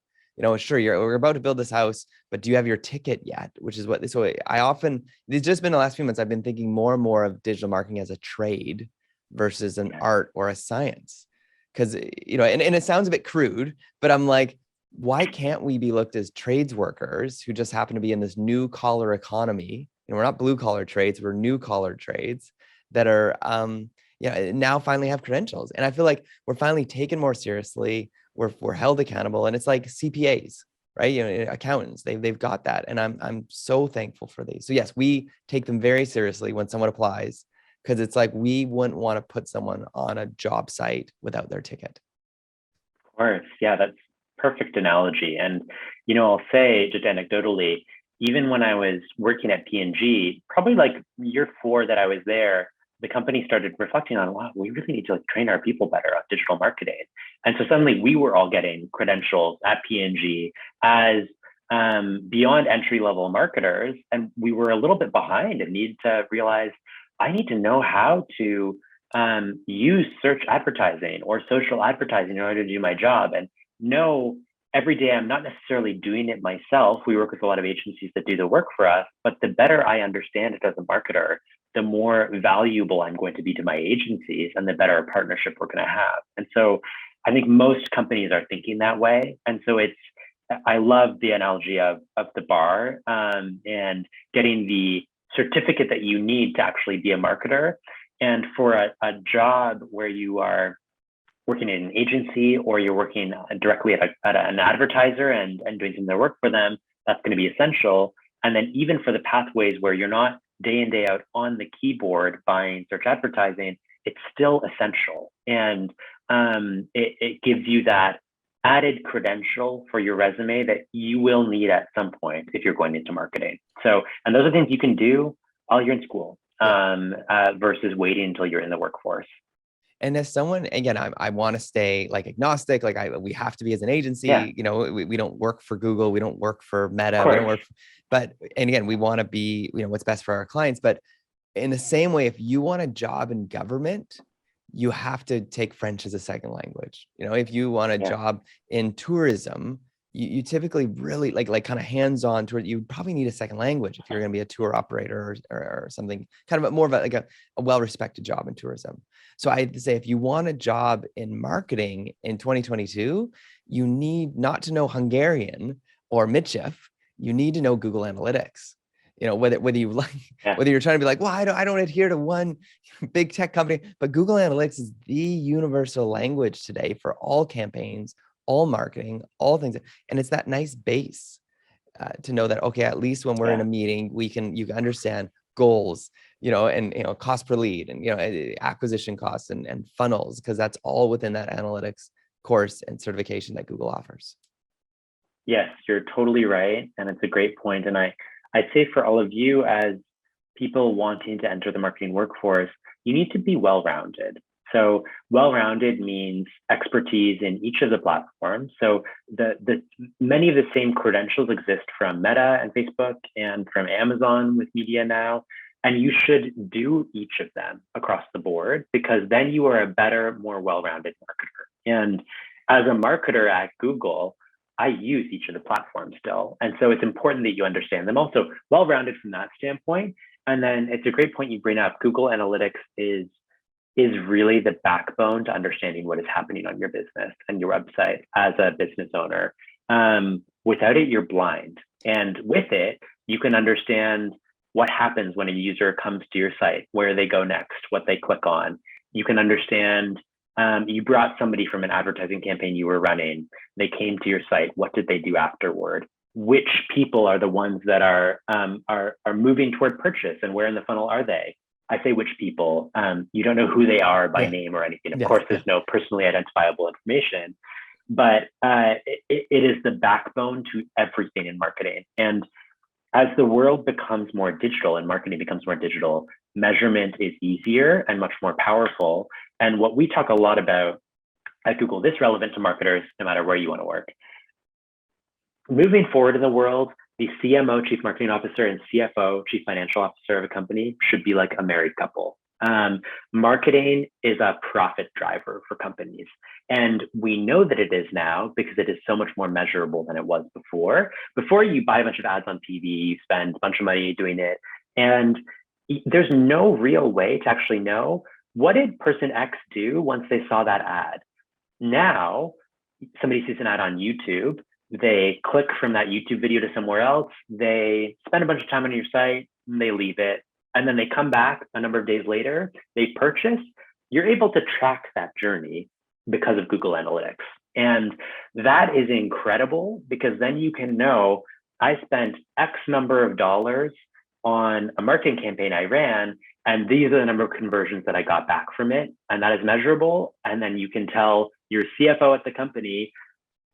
Sure, we're about to build this house, but do you have your ticket yet? Which is so I often, it's just been the last few months, I've been thinking more and more of digital marketing as a trade versus an art or a science. Because, and it sounds a bit crude, but I'm like, why can't we be looked as trades workers who just happen to be in this new collar economy? We're not blue collar trades, we're new collar trades that are, now finally have credentials. And I feel like we're finally taken more seriously. We're held accountable, and it's like CPAs, right? Accountants, they've got that. And I'm so thankful for these. So yes, we take them very seriously when someone applies, because it's like, we wouldn't want to put someone on a job site without their ticket. Of course. Yeah, that's perfect analogy. And, I'll say just anecdotally, even when I was working at P&G, probably like year 4 that I was there, the company started reflecting on, wow, we really need to train our people better on digital marketing. And so suddenly we were all getting credentials at P&G as beyond entry-level marketers. And we were a little bit behind and needed to realize, I need to know how to use search advertising or social advertising in order to do my job. And know every day I'm not necessarily doing it myself. We work with a lot of agencies that do the work for us, but the better I understand it as a marketer, the more valuable I'm going to be to my agencies and the better partnership we're going to have. And so I think most companies are thinking that way. And so I love the analogy of the bar and getting the certificate that you need to actually be a marketer. And for a job where you are working in an agency or you're working directly at an advertiser and doing some of their work for them, that's going to be essential. And then even for the pathways where you're not day in, day out on the keyboard buying search advertising, it's still essential. And it gives you that added credential for your resume that you will need at some point if you're going into marketing. So, and those are things you can do while you're in school versus waiting until you're in the workforce. And as someone, again, I want to stay agnostic. We have to be as an agency. We don't work for Google. We don't work for Meta. We don't work. And again, we want to be, what's best for our clients. But in the same way, if you want a job in government, you have to take French as a second language. If you want a job in tourism, you typically really kind of hands-on to it. You probably need a second language if you're going to be a tour operator or something, kind of more of a well-respected job in tourism. So I have to say, if you want a job in marketing in 2022, you need not to know Hungarian or Mitchif. You need to know Google Analytics. Whether you're trying to be like, well, I don't adhere to one big tech company, but Google Analytics is the universal language today for all campaigns, all marketing, all things. And it's that nice base to know that, okay, at least when we're in a meeting, you can understand goals, and, cost per lead and, acquisition costs and funnels, because that's all within that analytics course and certification that Google offers. Yes, you're totally right. And it's a great point. And I'd say for all of you as people wanting to enter the marketing workforce, you need to be well-rounded. So well-rounded means expertise in each of the platforms. So the many of the same credentials exist from Meta and Facebook and from Amazon with media now. And you should do each of them across the board because then you are a better, more well-rounded marketer. And as a marketer at Google, I use each of the platforms still. And so it's important that you understand them. Also, well-rounded from that standpoint. And then it's a great point you bring up. Google Analytics is really the backbone to understanding what is happening on your business and your website as a business owner. Without it, you're blind. And with it, you can understand what happens when a user comes to your site, where they go next, what they click on. You can understand, you brought somebody from an advertising campaign you were running, they came to your site, what did they do afterward? Which people are the ones that are moving toward purchase, and where in the funnel are they? I say which people. You don't know who they are by name or anything. Of course, there's no personally identifiable information, but it is the backbone to everything in marketing. And as the world becomes more digital and marketing becomes more digital, measurement is easier and much more powerful. And what we talk a lot about at Google, this relevant to marketers, no matter where you want to work. Moving forward in the world, the CMO, Chief Marketing Officer, and CFO, Chief Financial Officer of a company should be like a married couple. Marketing is a profit driver for companies. And we know that it is now because it is so much more measurable than it was before. Before, you buy a bunch of ads on TV, you spend a bunch of money doing it, and there's no real way to actually know what did person X do once they saw that ad. Now, somebody sees an ad on YouTube, they click from that YouTube video to somewhere else, they spend a bunch of time on your site, and they leave it, and then they come back a number of days later, they purchase. You're able to track that journey because of Google Analytics. And that is incredible because then you can know I spent X number of dollars on a marketing campaign I ran, and these are the number of conversions that I got back from it. And that is measurable. And then you can tell your CFO at the company,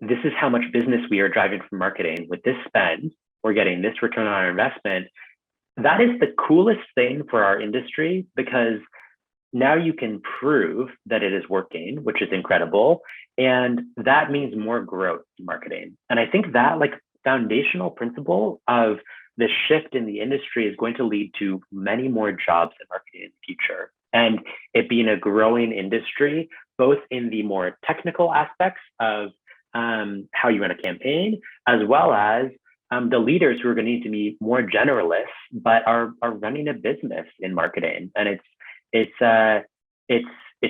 this is how much business we are driving from marketing. With this spend, we're getting this return on our investment. That is the coolest thing for our industry because now you can prove that it is working, which is incredible. And that means more growth in marketing. And I think that like foundational principle of the shift in the industry is going to lead to many more jobs in marketing in the future. And it being a growing industry, both in the more technical aspects of how you run a campaign, as well as the leaders who are going to need to be more generalists, but are running a business in marketing. And it's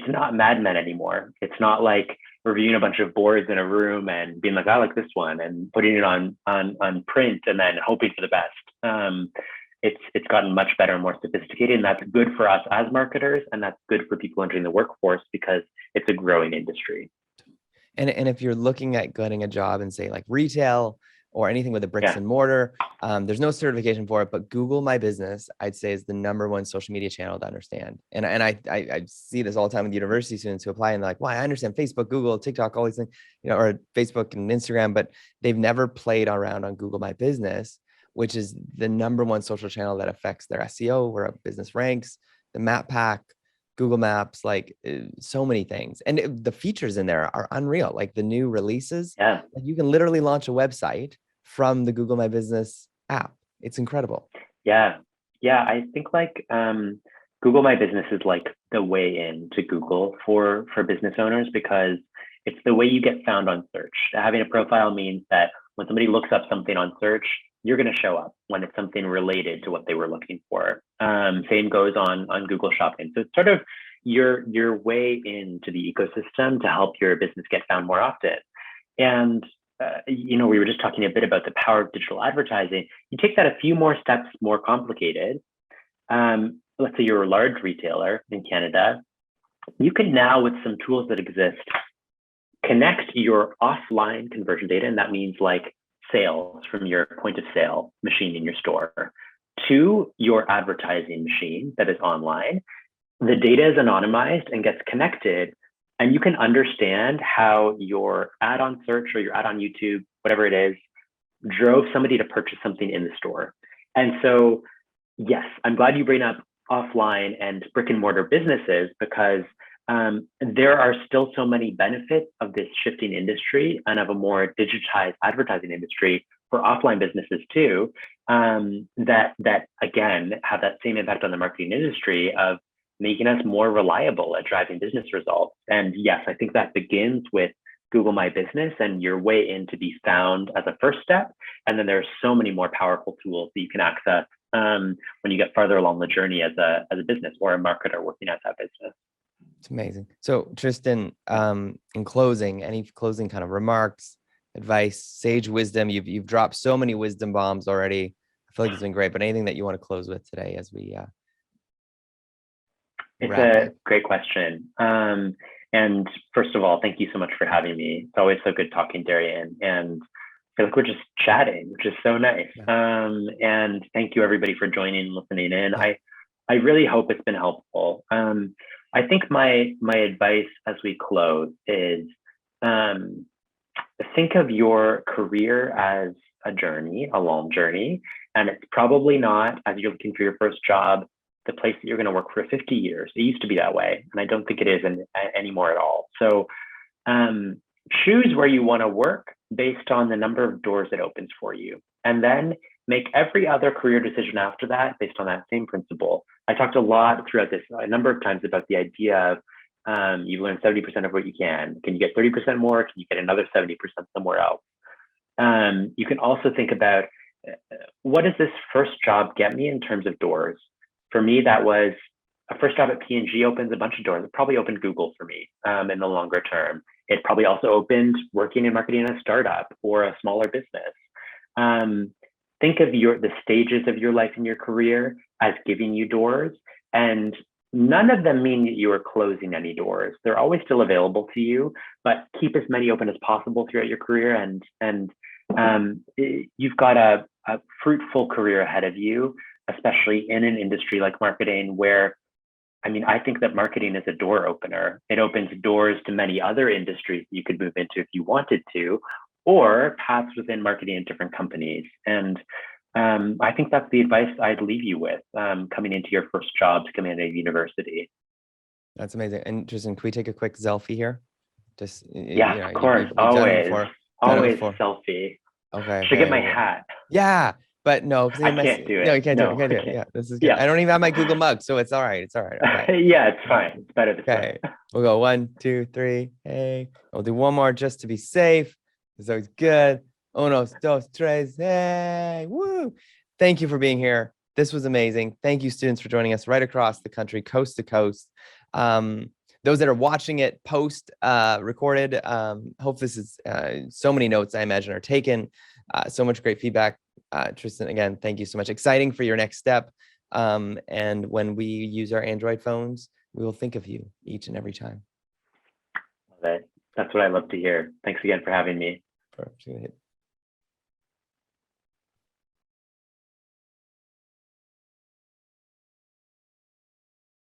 not Mad Men anymore. It's not like reviewing a bunch of boards in a room and being like, I like this one, and putting it on print and then hoping for the best. It's gotten much better and more sophisticated, and that's good for us as marketers, and that's good for people entering the workforce because it's a growing industry. And if you're looking at getting a job in, say, like retail or anything with a bricks and mortar, there's no certification for it, but Google My Business, I'd say, is the #1 social media channel to understand. And I see this all the time with university students who apply and they're like, well, I understand Facebook, Google, TikTok, all these things, or Facebook and Instagram, but they've never played around on Google My Business, which is the #1 social channel that affects their SEO, where a business ranks, the map pack, Google Maps, like so many things. And the features in there are unreal. Like the new releases, like you can literally launch a website from the Google My Business app. It's incredible. Yeah. I think like Google My Business is like the way into Google for business owners because it's the way you get found on search. Having a profile means that when somebody looks up something on search, you're going to show up when it's something related to what they were looking for. Same goes on Google Shopping. So it's sort of your way into the ecosystem to help your business get found more often. And we were just talking a bit about the power of digital advertising. You take that a few more steps more complicated. Let's say you're a large retailer in Canada. You can now, with some tools that exist, connect your offline conversion data, and that means like sales from your point of sale machine in your store to your advertising machine that is online. The data is anonymized and gets connected, and you can understand how your ad on search or your ad on YouTube, whatever it is, drove somebody to purchase something in the store. And so, yes, I'm glad you bring up offline and brick and mortar businesses because there are still so many benefits of this shifting industry and of a more digitized advertising industry for offline businesses too, that again have that same impact on the marketing industry of making us more reliable at driving business results. And yes, I think that begins with Google My Business and your way in to be found as a first step. And then there's so many more powerful tools that you can access when you get farther along the journey as a business or a marketer working at that business. It's amazing. So Tristan, in closing, any closing kind of remarks, advice, sage wisdom? You've dropped so many wisdom bombs already. I feel like it's been great, but anything that you want to close with today as we It's wrap a up? great question. And first of all, thank you so much for having me. It's always so good talking, Darian. And I feel like we're just chatting, which is so nice. Yeah. And thank you everybody for joining and listening in. Yeah. I really hope it's been helpful. I think my advice as we close is think of your career as a journey, a long journey. And it's probably not, as you're looking for your first job, the place that you're going to work for 50 years. It used to be that way. And I don't think it is anymore at all. So choose where you want to work based on the number of doors it opens for you. And then make every other career decision after that based on that same principle. I talked a lot throughout this, a number of times, about the idea of you learn 70% of what you can. Can you get 30% more? Can you get another 70% somewhere else? You can also think about what does this first job get me in terms of doors? For me, that was a first job at P&G opens a bunch of doors. It probably opened Google for me in the longer term. It probably also opened working in marketing in a startup or a smaller business. Think of the stages of your life and your career as giving you doors, and none of them mean that you are closing any doors. They're always still available to you, but keep as many open as possible throughout your career. And you've got a fruitful career ahead of you, especially in an industry like marketing, where, I mean, I think that marketing is a door opener. It opens doors to many other industries you could move into if you wanted to, or paths within marketing in different companies. And I think that's the advice I'd leave you with coming into your first jobs, coming into university. That's amazing. And Tristan, can we take a quick selfie here? Just Yeah, you know, of course. you've done it Always, before. Done it always before. selfie. Okay. Should I get Okay. my Well, hat? yeah, but no, because I can't do no, it. you can't do it. You No, can't I do it. can't. Yeah, this is good. Yeah. I don't even have my Google mug, so it's all right. It's all right. Okay. Yeah, it's fine. It's better this way. Okay. We'll go 1, 2, 3. Hey. We'll do one more just to be safe. It's always good. Unos, dos, tres. Hey. Woo. Thank you for being here. This was amazing. Thank you, students, for joining us right across the country, coast to coast. Those that are watching it post recorded, hope this is so many notes I imagine are taken. So much great feedback. Tristan, again, thank you so much. Exciting for your next step. And when we use our Android phones, we will think of you each and every time. Love it. That's what I love to hear. Thanks again for having me. Perfect.